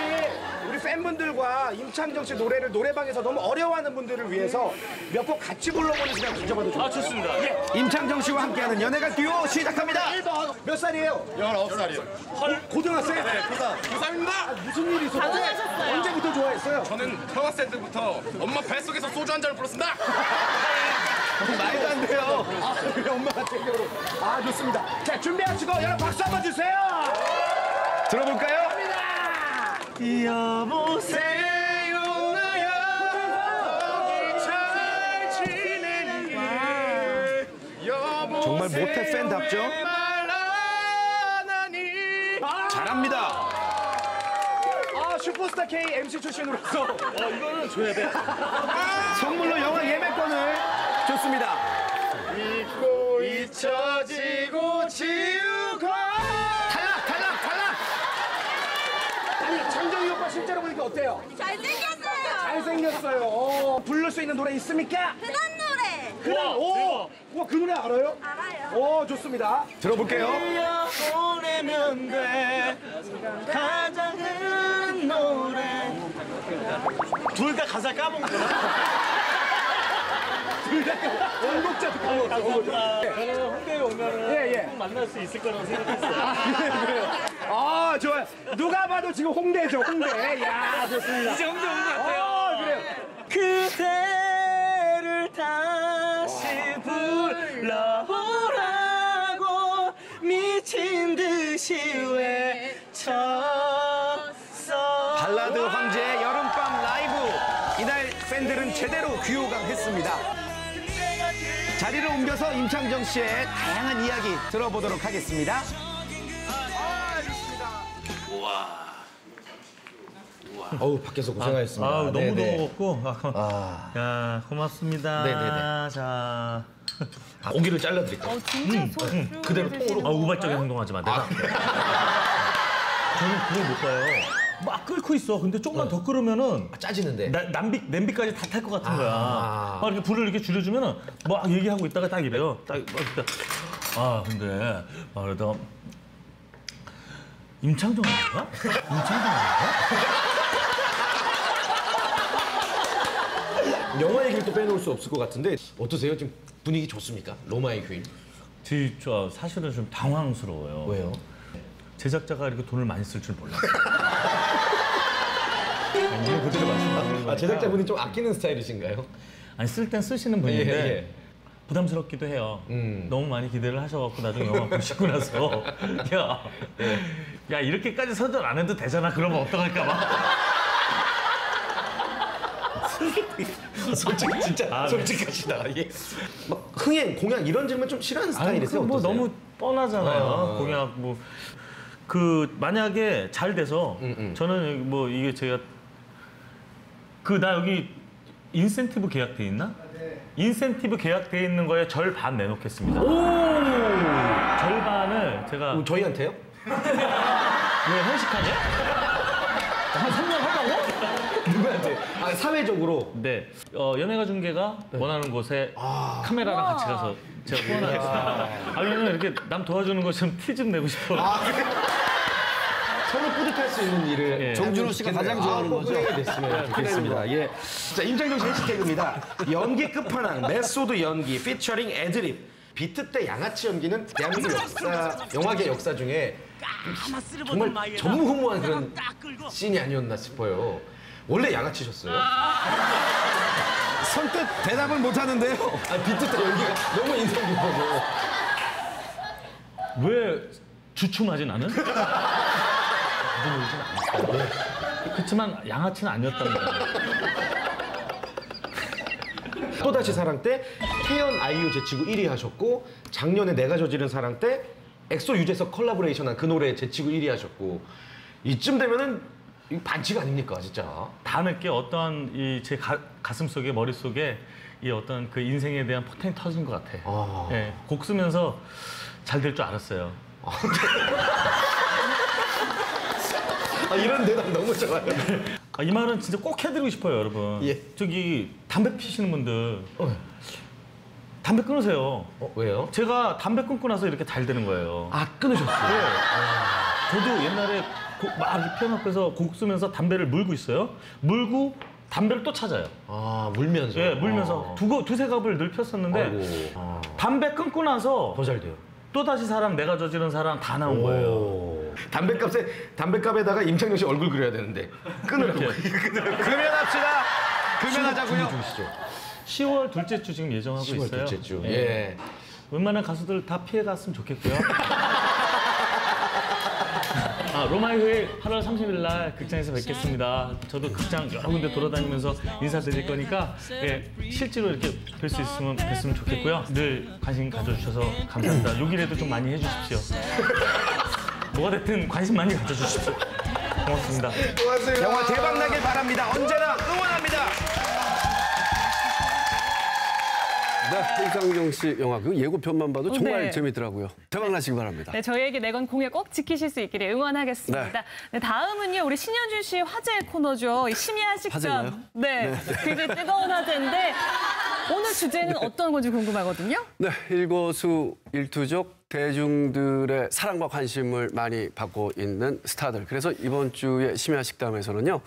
우리 팬분들과 임창정 씨 노래를 노래방에서 너무 어려워하는 분들을 위해서 몇 곡 같이 불러보는 시간 가져봐도 좋을까요? 아, 좋습니다. 임창정 씨와 함께하는 연예가 듀오 시작합니다. 1번 몇 살이에요? 19살이요. 헐, 고등학생? 네, 고3입니다. 무슨 일이 있었어요? 자전하셨어요. 언제부터 좋아했어요? 저는 태어났을 때부터 엄마 뱃속에서 소주 한 잔을 불었습니다. 말도 안 돼요. 아, 우리 엄마가 챙겨로. 아, 좋습니다. 자, 준비하시고 여러분 박수 한번 주세요. 들어볼까요? 갑니다. 여보세요 나야 잘 지내니. 정말 모태 팬답죠? 잘합니다. 아, 슈퍼스타 K MC 출신으로서 이거는 줘야 돼. 선물로 영화 예매권을 줬습니다. 잊고 잊혀지고 지우고 탈락! 아니, 장정희 오빠 실제로 보니까 어때요? 잘생겼어요. 잘생겼어요. 부를 수 있는 노래 있습니까? 흔한 노래. 와, 그 노래 알아요? 알아요. 오, 좋습니다. 들어볼게요. 보내면 돼 가장 흔한 노래. 둘 다 가사 까먹은 거야. 원곡자도 까먹었죠. 저는 홍대에 오면은 꼭 만날 수 있을 거라고 생각했어요. 그래요. 아, 좋아요. 누가 봐도 지금 홍대죠, 홍대. 야, 좋습니다. 이제 홍대 온 것 같아요. 그래요. 그대를 다시 불러보라고 미친 듯이 외쳤어. 발라드 황제의 여름밤 라이브. 이날 팬들은 제대로 귀호강했습니다. 자리를 옮겨서 임창정 씨의 다양한 이야기 들어보도록 하겠습니다. 어우, 밖에서 고생하셨습니다. 너무 네네. 더웠고. 야, 고맙습니다. 네네네. 자. 고기를 잘라드릴까요? 진짜 그대로 통으로. 우발적인 행동하지 마. 내가. 저는 그걸 못 봐요. 막 끓고 있어. 근데 조금만 더 끓으면은 짜지는데. 냄비까지 다 탈 것 같은 거야. 막 이렇게 불을 이렇게 줄여주면은 막 얘기하고 있다가 딱 이래요. 근데 그래도 임창정 아닌가? 영화 얘기를 또 빼놓을 수 없을 것 같은데 어떠세요? 지금 분위기 좋습니까? 로마의 휴일. 사실은 좀 당황스러워요. 왜요? 제작자가 이렇게 돈을 많이 쓸 줄 몰랐어요. 그대로 말씀드리는 제작자분이 좀 아끼는 스타일이신가요? 아니, 쓸 땐 쓰시는 분인데 예. 부담스럽기도 해요. 너무 많이 기대를 하셔갖고 나중에 영화 보시고 나서 야 이렇게까지 선전 안 해도 되잖아. 그러면 어떡할까 봐. 솔직히 진짜 솔직하시다. 막 흥행, 공약 이런 질문 좀 싫어하는 스타일이세요? 뭐 어떠세요? 너무 뻔하잖아요. 공약 만약에 잘 돼서 저는 이게 제가 나 여기 인센티브 계약 돼 있나? 인센티브 계약돼 있는 거에 절반 내놓겠습니다. 절반을 제가 저희한테요? 왜 형식하냐? 한 3년 하다고? 누구한테? 아, 사회적으로? 네. 연예가 중계가 원하는 곳에 카메라랑 같이 가서 제가 후원하겠습니다. 아니면 이렇게 남 도와주는 거 좀 티 좀 내고 싶어요. 서로 뿌듯할 수 있는 일을 정준호 씨가 가장 좋아하는 거죠. 됐으면 좋겠습니다. 예. 자, 임창정 씨 해시태그입니다. 연기 끝판왕, 메소드 연기, 피처링 애드립. 비트 때 양아치 연기는 대한민국 영화계 역사 중에 정말 전무후무한 그런 씬이 아니었나 싶어요. 원래 양아치셨어요? 선뜻 대답을 못 하는데요. 비트 때 연기가 너무 인상 깊어서. 왜 주춤하지 나는? 그렇지만 양아치는 아니었답니다. 또다시 사랑 때 태연 아이유 제치고 1위 하셨고 작년에 내가 저지른 사랑 때 엑소 유재석 컬래버레이션한 그 노래 제치고 1위 하셨고 이쯤 되면은 이거 반칙 아닙니까 진짜? 다 늦게 어떤 이 제 가슴 속에 머릿 속에 이 어떤 그 인생에 대한 포텐이 터진 것 같아. 예, 곡 쓰면서 잘 될 줄 알았어요. 이런 대답 너무 좋아요. 이 말은 진짜 꼭 해드리고 싶어요, 여러분. 저기 담배 피시는 분들 담배 끊으세요. 왜요? 제가 담배 끊고 나서 이렇게 잘 되는 거예요. 끊으셨어요? 네. 저도 옛날에 막 이렇게 피아노 앞에서 곡 쓰면서 담배를 물고 있어요. 물고 담배를 또 찾아요. 물면서? 네, 물면서 두세 갑을 늘 폈었는데 담배 끊고 나서 더 잘 돼요. 또다시 사랑, 내가 저지른 사랑 다 나온 거예요. 담배값에다가 임창정 씨 얼굴 그려야 되는데 끊으라고. 금연합시다. 금연하자고요. 주시죠. 10월 둘째 주 지금 예정하고 10월 있어요. 둘째 주. 예. 웬만한 가수들 다 피해갔으면 좋겠고요. 로마의 휴일 8월 30일 날 극장에서 뵙겠습니다. 저도 극장 여러 군데 돌아다니면서 인사드릴 거니까 실제로 이렇게 뵐 수 있으면 뵀으면 좋겠고요. 늘 관심 가져주셔서 감사합니다. 욕이라도 좀 많이 해주십시오. 뭐가 됐든 관심 많이 가져주십시오. 고맙습니다. 고맙습니다. 영화 대박 나길 바랍니다. 언제나 응원합니다. 네, 임창정 씨 영화 그 예고편만 봐도 정말 재밌더라고요. 대박 나시기 바랍니다. 네, 저희에게 내건 공약 꼭 지키실 수 있기를 응원하겠습니다. 네, 다음은요 우리 신현준 씨 화제 코너죠. 심야 식당. 화제인가요? 네, 굉장히 뜨거운 화제인데 오늘 주제는 어떤 건지 궁금하거든요. 네, 일거수일투족 대중들의 사랑과 관심을 많이 받고 있는 스타들. 그래서 이번 주에 심야 식당에서는요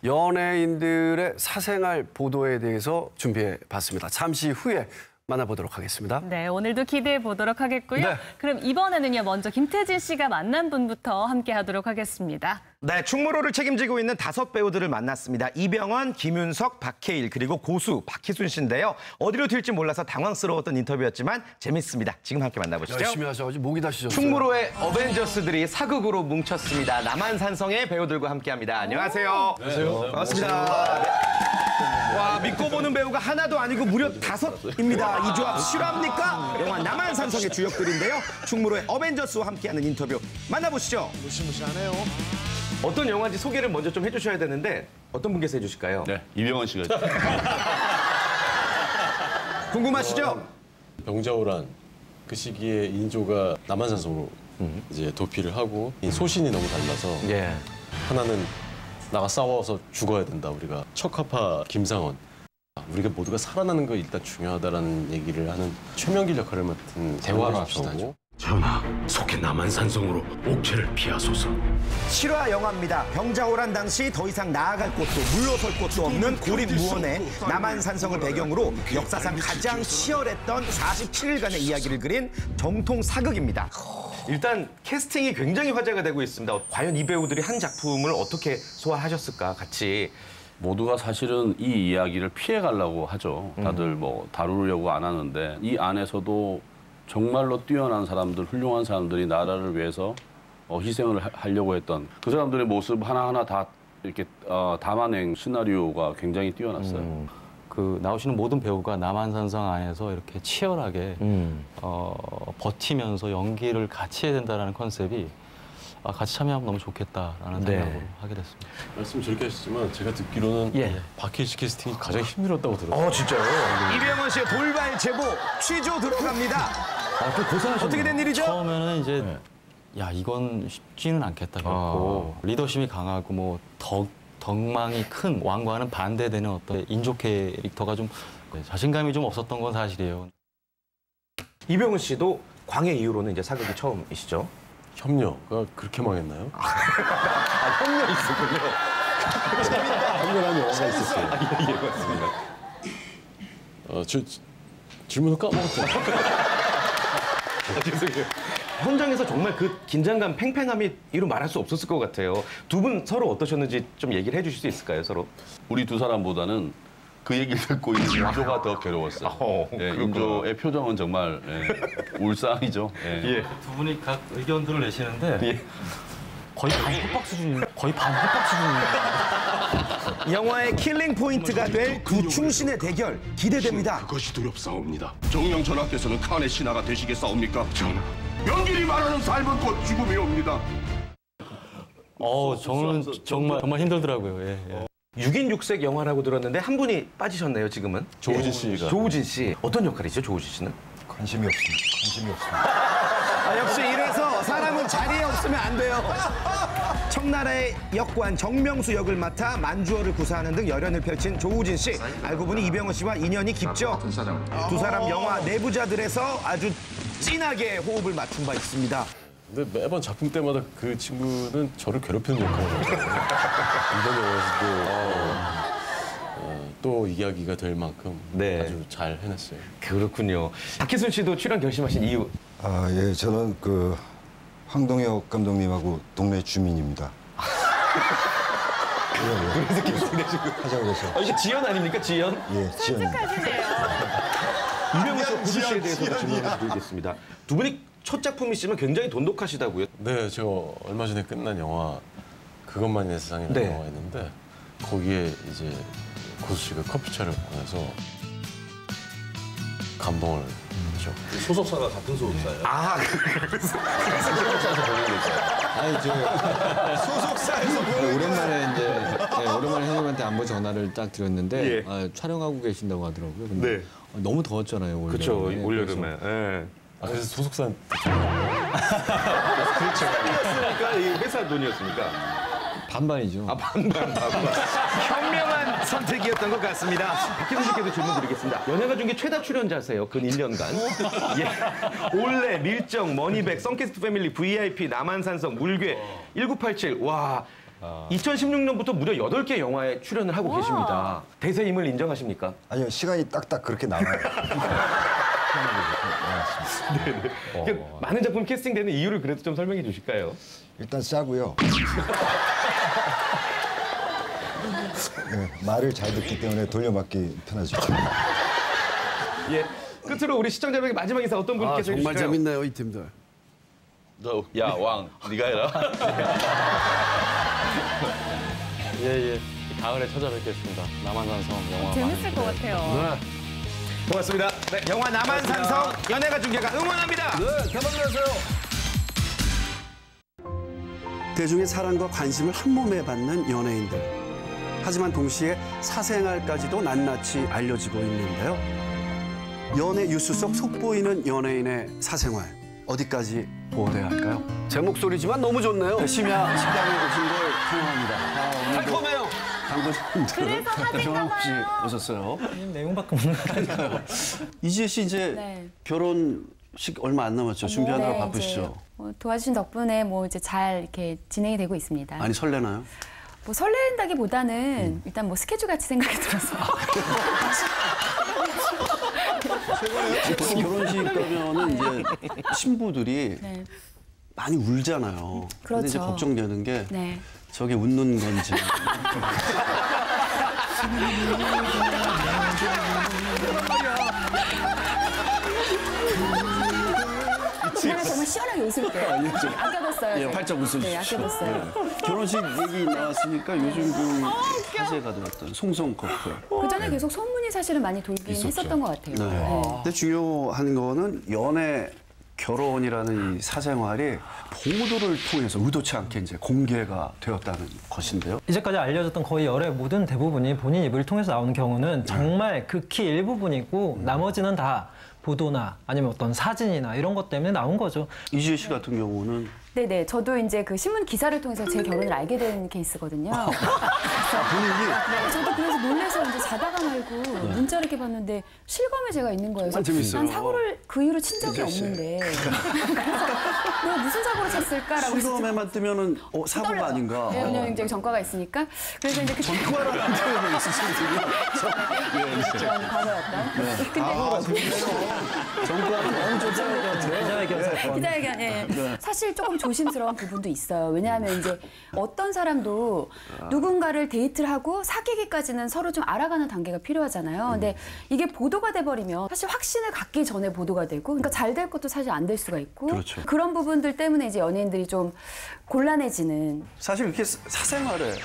연예인들의 사생활 보도에 대해서 준비해 봤습니다. 잠시 후에 만나보도록 하겠습니다. 네, 오늘도 기대해 보도록 하겠고요. 네. 그럼 이번에는요 먼저 김태진 씨가 만난 분부터 함께 하도록 하겠습니다. 네, 충무로를 책임지고 있는 5 배우들을 만났습니다. 이병헌, 김윤석, 박해일 그리고 고수 박희순 씨인데요. 어디로 튈지 몰라서 당황스러웠던 인터뷰였지만 재밌습니다. 지금 함께 만나보시죠. 열심히 하셔가지고 목이 다 쉬셨어요. 충무로의 어벤져스들이 사극으로 뭉쳤습니다. 남한산성의 배우들과 함께합니다. 안녕하세요. 안녕하세요. 반갑습니다. 네. 와, 믿고 보는 배우가 하나도 아니고 무려 5입니다. 이 조합 실화입니까? 영화 남한산성의 주역들인데요. 충무로의 어벤져스와 함께하는 인터뷰 만나보시죠. 무시무시하네요. 어떤 영화인지 소개를 먼저 좀 해주셔야 되는데 어떤 분께서 해주실까요? 네, 이병헌 씨가. 궁금하시죠? 병자호란 그 시기에 인조가 남한산성으로 이제 도피를 하고 이 소신이 너무 달라서 하나는 나가 싸워서 죽어야 된다 우리가. 척하파 김상원. 우리가 모두가 살아나는 거 일단 중요하다라는 얘기를 하는 최명길 역할을 맡은 대화로 합시다. 전하, 속해 남한산성으로 옥체를 피하소서. 실화 영화입니다. 병자호란 당시 더 이상 나아갈 곳도 물러설 곳도 없는 고립무원의 남한산성을 배경으로 역사상 가장 치열했던 47일간의 이야기를 그린 정통 사극입니다. 일단 캐스팅이 굉장히 화제가 되고 있습니다. 과연 이 배우들이 한 작품을 어떻게 소화하셨을까 같이. 모두가 사실은 이 이야기를 피해가려고 하죠. 다들 뭐 다루려고 안 하는데 이 안에서도 정말로 뛰어난 사람들, 훌륭한 사람들이 나라를 위해서 희생을 하려고 했던 그 사람들의 모습 하나하나 다 이렇게 담아낸 시나리오가 굉장히 뛰어났어요. 그 나오시는 모든 배우가 남한산성 안에서 이렇게 치열하게 버티면서 연기를 같이 해야 된다는 컨셉이 같이 참여하면 너무 좋겠다라는 네. 생각으로 하게 됐습니다. 말씀 저렇게 하시지만 제가 듣기로는 박해지 캐스팅이 가장 힘들었다고 들었어요. 진짜요? 이병헌 씨의 돌발 제보 취조 들어갑니다. 또 고생하셨네요. 어떻게 된 일이죠? 처음에는 이제 야 이건 쉽지는 않겠다 그랬고 리더십이 강하고 뭐 덕망이 큰 왕과는 반대되는 어떤 인조 캐릭터가 좀 자신감이 좀 없었던 건 사실이에요. 이병헌 씨도 광해 이후로는 이제 사극이 처음이시죠? 협녀가 그렇게 망했나요? 협녀 있었군요. 협녀라는 영화가 있었어요. 예, 맞습니다. 질문을 까먹었죠. 죄송해요. 현장에서 정말 그 긴장감, 팽팽함이 이루 말할 수 없었을 것 같아요. 두 분 서로 어떠셨는지 좀 얘기를 해주실 수 있을까요, 서로? 우리 두 사람보다는 그 얘기를 듣고 있는 인조가 더 괴로웠어요. 인조의 표정은 정말 울상이죠. 두 분이 각 의견들을 내시는데 거의 반 협박 수준이에요. 영화의 킬링 포인트가 될 두 충신의 대결 기대됩니다. 그것이 두렵사옵니다. 정령 전하께서는 칸의 신하가 되시겠사옵니까? 전하, 명길이 말하는 삶은 곧 죽음이옵니다. 저는 정말 힘들더라고요. 6인 6색 영화라고 들었는데 한 분이 빠지셨네요, 지금은. 조우진 씨가. 조우진 씨. 어떤 역할이죠, 조우진 씨는? 관심이 없습니다. 역시 이래서 사람은 자리에 없으면 안 돼요. 청나라의 역관 정명수 역을 맡아 만주어를 구사하는 등 열연을 펼친 조우진 씨. 알고 보니 이병헌 씨와 인연이 깊죠. 두 사람 영화 내부자들에서 아주 진하게 호흡을 맞춘 바 있습니다. 근데 매번 작품 때마다 그 친구는 저를 괴롭히는 역할을 하거든요. 이번 영화에서도 또 이야기가 될 만큼 아주 잘 해냈어요. 그렇군요. 박희순 씨도 출연 결심하신 이유? 예, 저는 그 황동혁 감독님하고 동네 주민입니다. 그래서 결심되시고 하자고 해서. 이게 지연 아닙니까, 지연? 예, 지연. 이병헌 씨 고수 씨에 대해서 질문을 드리겠습니다. 두 분이 첫 작품이시면 굉장히 돈독하시다고요? 네, 제가 얼마 전에 끝난 영화 그것만이 내 세상이라는 영화였는데 거기에 이제 고수 씨가 커피차를 보내서 감동을 했죠. 소속사가 같은 소속사예요? 그래서 소속사에서 오랜만에 형님한테 안부 전화를 딱 드렸는데 촬영하고 계신다고 하더라고요. 근데 너무 더웠잖아요, 올여름에. 그렇죠, 올여름에. 그래서 소속사한테 그렇죠. 그러니까 이 회사 돈이었습니까? 반반이죠. 반반. 현명한 선택이었던 것 같습니다. 박희순 씨께도 질문 드리겠습니다. 연예가 중계 최다 출연자세요. 근 1년간. 올레, 밀정, 머니백, 썬캐스트 패밀리, VIP, 남한산성, 물괴, 1987. 와, 2016년부터 무려 8개 영화에 출연을 하고 계십니다. 대세임을 인정하십니까? 아니요, 시간이 딱딱 그렇게 나와요. 네네. 많은 작품 캐스팅되는 이유를 그래도 좀 설명해 주실까요? 일단 싸고요. 말을 잘 듣기 때문에 돌려막기 편하죠. 끝으로 우리 시청자분에게 마지막 인사 어떤 분께서 해주실까요? 정말 재밌네요, 이 팀들. 야, 왕, 네가 해라. 가을에 찾아뵙겠습니다. 남한산성 영화 재밌을 것 같아요. 고맙습니다. 영화 남한산성 연예가 중계가 응원합니다. 대박나세요. 대중의 사랑과 관심을 한 몸에 받는 연예인들. 하지만 동시에 사생활까지도 낱낱이 알려지고 있는데요. 연예 뉴스 속 속보이는 연예인의 사생활. 어디까지 보호돼야 할까요? 제 목소리지만 너무 좋네요. 심야 식당에 오신 걸 환영합니다. 달콤해요. 당구분들 경험 없이 오셨어요. 내용밖에 없는 거니까요. 이지혜 씨 이제 결혼식 얼마 안 남았죠. 준비하느라 바쁘시죠. 도와주신 덕분에 이제 잘 이렇게 진행이 되고 있습니다. 많이 설레나요? 설렌다기보다는 일단 스케줄 같이 생각이 들어서. 결혼식 가면은 이제 신부들이 많이 울잖아요. 그런데 이제 걱정되는 게 저게 웃는 건지. 그날은 정말 시원하게 웃을게요. 아껴뒀어요. 활짝 웃으시죠. 아껴뒀어요. 결혼식 얘기 나왔으니까 요즘 그 화제가 되었던 송송 커플. 그 전에 계속 소문이 사실은 많이 돌긴 했었던 것 같아요. 근데 중요한 거는 연애 결혼이라는 이 사생활이 보도를 통해서 의도치 않게 이제 공개가 되었다는 것인데요. 이제까지 알려졌던 거의 열의 모든 대부분이 본인 입을 통해서 나오는 경우는 정말 극히 일부분이고 나머지는 다 보도나 아니면 어떤 사진이나 이런 것 때문에 나온 거죠. 이지혜 씨 같은 경우는 네네, 저도 이제 그 신문 기사를 통해서 제 결혼을 알게 된 케이스거든요. 네, 저도 그래서 놀라서 이제 자다가 말고 문자를 이렇게 봤는데 실검에 제가 있는 거예요. 재밌어요. 난 사고를 그 이후로 친 적이 없는데 내가 무슨 사고를 쳤을까라고. 실검에만 뜨면은 사고가 떨려요. 아닌가. 네, 왜냐면 이제 전과가 있으니까. 그래서 이제 전과라는 표현이 있으시군요. 그런 과거였던. 근데 전과는 너무 좋잖아요. 기자회견, 예. 사실 조금 조심스러운 부분도 있어요. 왜냐하면 이제 어떤 사람도 누군가를 데이트를 하고 사귀기까지는 서로 좀 알아가는 단계가 필요하잖아요. 근데 이게 보도가 돼버리면 사실 확신을 갖기 전에 보도가 되고, 그러니까 잘 될 것도 사실 안 될 수가 있고, 그렇죠. 그런 부분들 때문에 이제 연예인들이 좀 곤란해지는. 사실 이렇게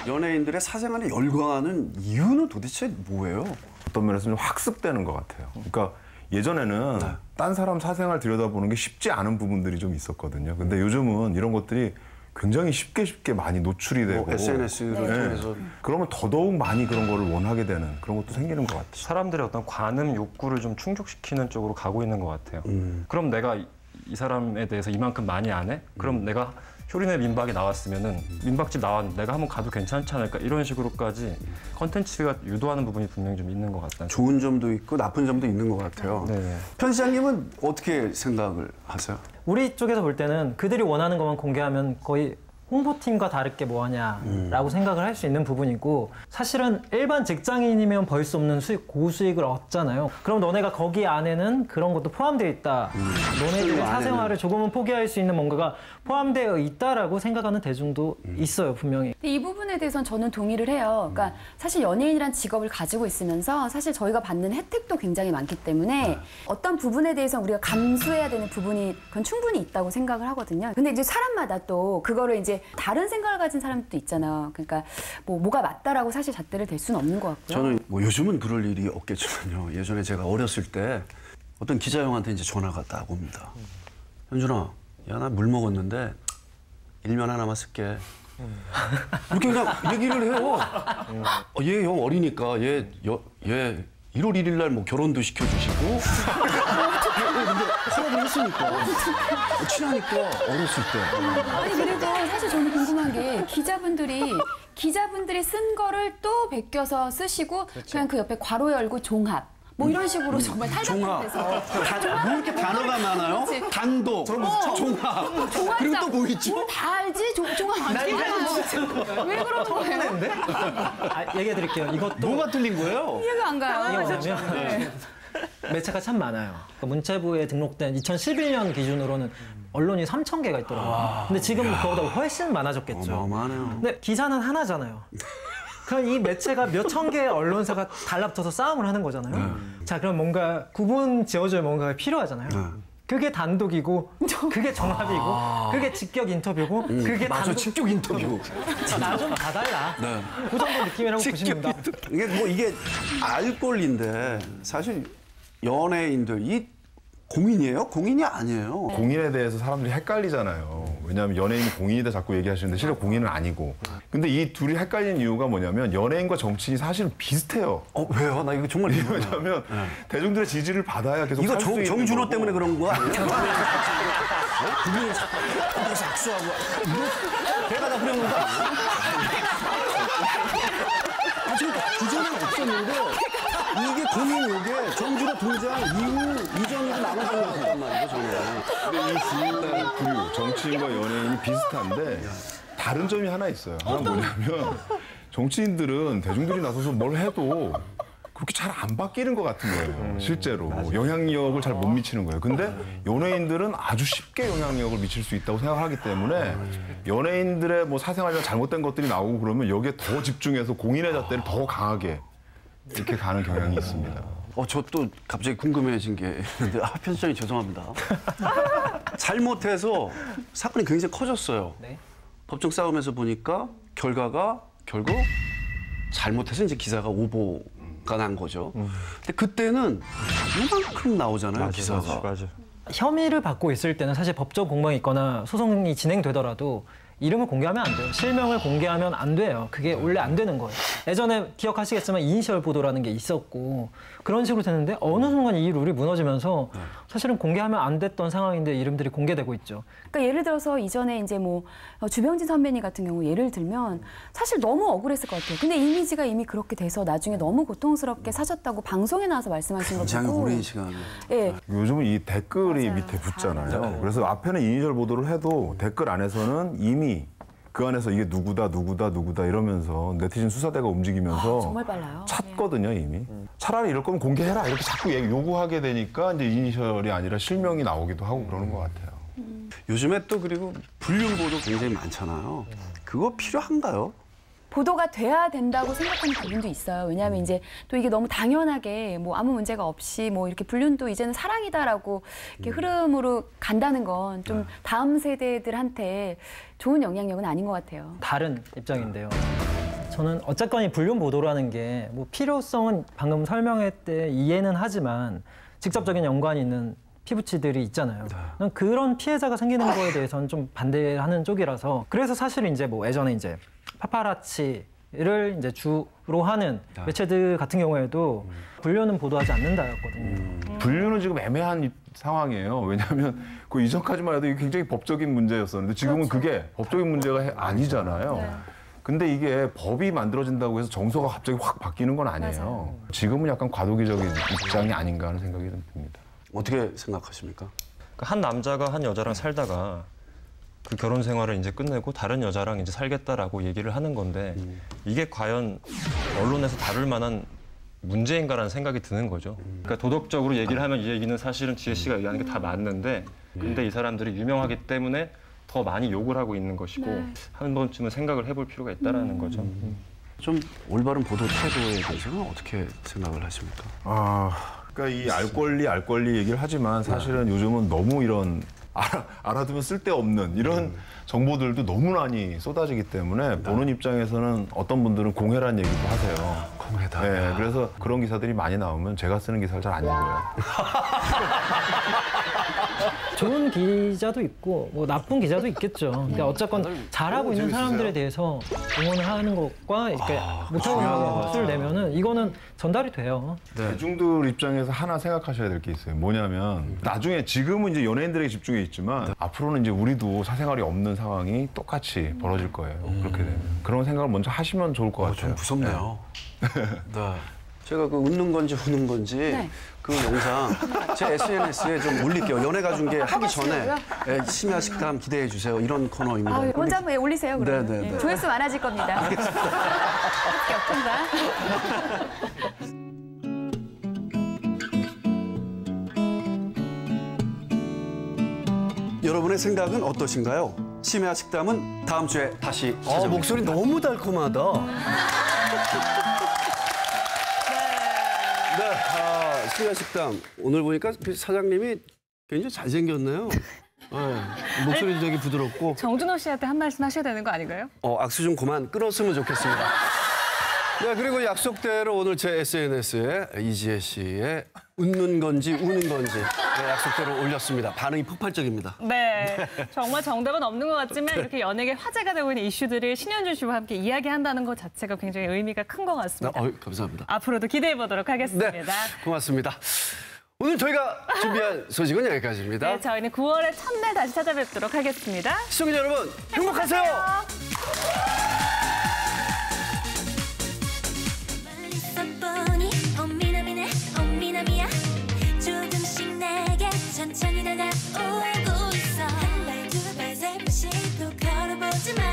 연예인들의 사생활에 열광하는 이유는 도대체 뭐예요? 어떤 면에서 좀 학습되는 것 같아요. 그러니까 예전에는 딴 사람 사생활 들여다보는 게 쉽지 않은 부분들이 좀 있었거든요. 근데 요즘은 이런 것들이 굉장히 쉽게 많이 노출이 되고 SNS를 통해서 그러면 더더욱 많이 그런 거를 원하게 되는 그런 것도 생기는 것 같아요. 사람들의 어떤 관음 욕구를 좀 충족시키는 쪽으로 가고 있는 것 같아요. 그럼 내가 이 사람에 대해서 이만큼 많이 안 해? 그럼 내가 효린의 민박이 나왔으면은 민박집 나왔는데 내가 한번 가도 괜찮지 않을까, 이런 식으로까지 컨텐츠가 유도하는 부분이 분명히 좀 있는 것 같다. 좋은 점도 있고 나쁜 점도 있는 것 같아요. 네. 편 시장님은 어떻게 생각을 하세요? 우리 쪽에서 볼 때는 그들이 원하는 것만 공개하면 거의 홍보팀과 다를 게 뭐하냐라고 생각을 할 수 있는 부분이고, 사실은 일반 직장인이면 벌 수 없는 수익, 고수익을 얻잖아요. 그럼 너네가 거기 안에는 그런 것도 포함되어 있다. 너네들의 사생활을 조금은 포기할 수 있는 뭔가가 포함되어 있다라고 생각하는 대중도 있어요, 분명히. 이 부분에 대해서는 저는 동의를 해요. 그러니까 사실 연예인이란 직업을 가지고 있으면서 사실 저희가 받는 혜택도 굉장히 많기 때문에 어떤 부분에 대해서 우리가 감수해야 되는 부분이 그건 충분히 있다고 생각을 하거든요. 근데 이제 사람마다 또 그거를 이제 다른 생각을 가진 사람도 있잖아요. 그러니까 뭐가 맞다라고 사실 잣대를 댈 수는 없는 것 같고요. 저는 요즘은 그럴 일이 없겠지만요. 예전에 제가 어렸을 때 어떤 기자 형한테 이제 전화가 딱 옵니다. 현준아, 야, 나 물 먹었는데 일면 하나만 쓸게. 이렇게 그냥 얘기를 해요. 얘 형 어리니까 얘 1월 1일 날 뭐 결혼도 시켜주시고 근데 허락을 했으니까 친하니까 어렸을 때. 아니 그리고 사실 저는 궁금한 게 기자분들이 쓴 거를 또 베껴서 쓰시고 그냥 그 옆에 괄호 열고 종합 뭐 이런 식으로 정말 탈바꿈돼서 뭐 이렇게 단어가 많아요? 그치? 단독, 종합. 그리고 또 뭐 있죠? 뭐 다 알지? 종합 안 알지? 왜 그러는 거예요? 얘기해 드릴게요. 이것도 뭐가 틀린 거예요? 이해가 안 가요. 이게 뭐냐면 매체가 참 많아요. 문체부에 등록된 2011년 기준으로는 언론이 3,000개가 있더라고요. 근데 지금 그거보다 훨씬 많아졌겠죠. 어마어마하네요. 근데 기사는 하나잖아요. 그럼 이 매체가 몇천 개의 언론사가 달라붙어서 싸움을 하는 거잖아요. 자, 그럼 뭔가 구분 지어줄 뭔가가 필요하잖아요. 그게 단독이고, 그게 종합이고, 그게 직격 인터뷰고, 그게 맞아, 직격 인터뷰. 나 좀 봐달라. 그 정도 느낌이라고 보시면 됩니다. 이게 알 권리인데 사실 연예인들 이 공인이에요? 공인이 아니에요. 공인에 대해서 사람들이 헷갈리잖아요. 왜냐하면 연예인이 공인이다 자꾸 얘기하시는데 실제 공인은 아니고. 근데 이 둘이 헷갈리는 이유가 뭐냐면 연예인과 정치인이 사실은 비슷해요. 왜요? 나 이거 정말 왜냐하면 대중들의 지지를 받아야 계속 이거 살 수 있는 정준호 거고. 때문에 그런 거 아니야? 그분이 거기서 악수하고 배가 다 흐르는 거 아니야? 지금 그전엔 없었는데 이게 공인 요게 정준호 등장 이전으로 나눠진 것 같단 말이에요, 저는. 근데 이 두 정치인과 연예인이 비슷한데 다른 점이 하나 있어요. 하나 뭐냐면 정치인들은 대중들이 나서서 뭘 해도 그렇게 잘 안 바뀌는 것 같은 거예요. 실제로 영향력을 잘 못 미치는 거예요. 근데 연예인들은 아주 쉽게 영향력을 미칠 수 있다고 생각하기 때문에 연예인들의 뭐 사생활이나 잘못된 것들이 나오고 그러면 여기에 더 집중해서 공인의 잣대를 더 강하게 이렇게 가는 경향이 있습니다. 저 또 갑자기 궁금해진 게 있는데 편집장님 죄송합니다. 잘못해서 사건이 굉장히 커졌어요. 법정 싸움에서 보니까 결국 잘못해서 이제 기사가 오보가 난 거죠. 근데 그때는 이만큼 나오잖아요, 기사가. 맞아. 혐의를 받고 있을 때는 사실 법적 공방이 있거나 소송이 진행되더라도 이름을 공개하면 안 돼요. 실명을 공개하면 안 돼요. 그게 원래 안 되는 거예요. 예전에 기억하시겠지만 이니셜 보도라는 게 있었고 그런 식으로 됐는데 어느 순간 이 룰이 무너지면서 사실은 공개하면 안 됐던 상황인데 이름들이 공개되고 있죠. 그러니까 예를 들어서 이전에 이제 뭐 주병진 선배님 같은 경우 예를 들면 사실 너무 억울했을 것 같아요. 근데 이미지가 이미 그렇게 돼서 나중에 너무 고통스럽게 사셨다고 방송에 나와서 말씀하신 거 굉장히 보고 오랜 시간. 예. 요즘은 이 댓글이 밑에 붙잖아요. 그래서 앞에는 이니셜 보도를 해도 댓글 안에서는 이미 그 안에서 이게 누구다 이러면서 네티즌 수사대가 움직이면서 정말 빨라요. 찾거든요, 이미. 차라리 이럴 거면 공개해라 이렇게 자꾸 요구하게 되니까 이제 이니셜이 아니라 실명이 나오기도 하고 그러는 것 같아요. 요즘에 또 그리고 불륜 보도 굉장히 많잖아요. 그거 필요한가요? 보도가 돼야 된다고 생각하는 부분도 있어요. 왜냐하면 이제 또 이게 너무 당연하게 뭐 아무 문제가 없이 뭐 이렇게 불륜도 이제는 사랑이다라고 이렇게 흐름으로 간다는 건 좀 다음 세대들한테 좋은 영향력은 아닌 것 같아요. 다른 입장인데요. 저는 어쨌건 이 불륜 보도라는 게 뭐 필요성은 방금 설명했때 이해는 하지만 직접적인 연관이 있는 피부치들이 있잖아요. 그런 피해자가 생기는 거에 대해서는 좀 반대하는 쪽이라서 그래서 사실 이제 뭐 예전에 이제 파파라치를 이제 주로 하는 매체들 같은 경우에도 불륜은 보도하지 않는다였거든요. 불륜은 지금 애매한 상황이에요. 왜냐하면 그 이전까지만 해도 이게 굉장히 법적인 문제였었는데 지금은 그게 법적인 문제가 아니잖아요. 근데 이게 법이 만들어진다고 해서 정서가 갑자기 확 바뀌는 건 아니에요. 지금은 약간 과도기적인 입장이 아닌가 하는 생각이 좀 듭니다. 어떻게 생각하십니까? 한 남자가 한 여자랑 살다가 그 결혼 생활을 이제 끝내고 다른 여자랑 이제 살겠다라고 얘기를 하는 건데 이게 과연 언론에서 다룰 만한 문제인가라는 생각이 드는 거죠. 그러니까 도덕적으로 얘기를 하면 이 얘기는 사실은 지혜 씨가 얘기하는 게 다 맞는데 근데 이 사람들이 유명하기 때문에 더 많이 욕을 하고 있는 것이고 한 번쯤은 생각을 해볼 필요가 있다라는 거죠. 좀 올바른 보도 태도에 대해서는 어떻게 생각을 하십니까? 그러니까 이 알 권리 얘기를 하지만 사실은 요즘은 너무 이런 알아두면 쓸데없는 이런 정보들도 너무 많이 쏟아지기 때문에 보는 입장에서는 어떤 분들은 공해란 얘기도 하세요. 공해다. 네, 그래서 그런 기사들이 많이 나오면 제가 쓰는 기사를 잘 안 읽어요. 좋은 기자도 있고 뭐 나쁜 기자도 있겠죠. 그러니까 어쨌건 잘하고 있는 사람들에 대해서 응원을 하는 것과 이렇게 못하고 있는 것을 내면은 이거는 전달이 돼요. 대중들 입장에서 하나 생각하셔야 될 게 있어요. 뭐냐면 나중에 지금은 이제 연예인들에게 집중해 있지만 앞으로는 이제 우리도 사생활이 없는 상황이 똑같이 벌어질 거예요. 그렇게 되면 그런 생각을 먼저 하시면 좋을 것 같아요. 좀 무섭네요. 네. 제가 그 웃는 건지 우는 건지 그 영상 제 SNS에 좀 올릴게요. 연예가 중계 하기 전에 심야 식담 기대해 주세요. 이런 코너입니다. 혼자 한번 올리세요. 그러면. 네네네. 조회수 많아질 겁니다. 할게 없던가. 여러분의 생각은 어떠신가요? 심야 식담은 다음 주에 다시 찾아뵙겠습니다. 목소리 너무 달콤하다. 네, 심야 식담 오늘 보니까 사장님이 굉장히 잘생겼네요. 목소리도 되게 부드럽고. 정준호 씨한테 한 말씀 하셔야 되는 거 아닌가요? 악수 좀 그만 끌었으면 좋겠습니다. 네, 그리고 약속대로 오늘 제 SNS에 이지혜 씨의 웃는 건지 우는 건지 약속대로 올렸습니다. 반응이 폭발적입니다. 네, 정말 정답은 없는 것 같지만 이렇게 연예계 화제가 되고 있는 이슈들을 신현준 씨와 함께 이야기한다는 것 자체가 굉장히 의미가 큰 것 같습니다. 감사합니다. 앞으로도 기대해 보도록 하겠습니다. 네, 고맙습니다. 오늘 저희가 준비한 소식은 여기까지입니다. 네, 저희는 9월의 첫날 다시 찾아뵙도록 하겠습니다. 시청자 여러분, 행복하세요. 천천히 다가오고 있어 한 발 두 발 세 발씩 또 걸어보지만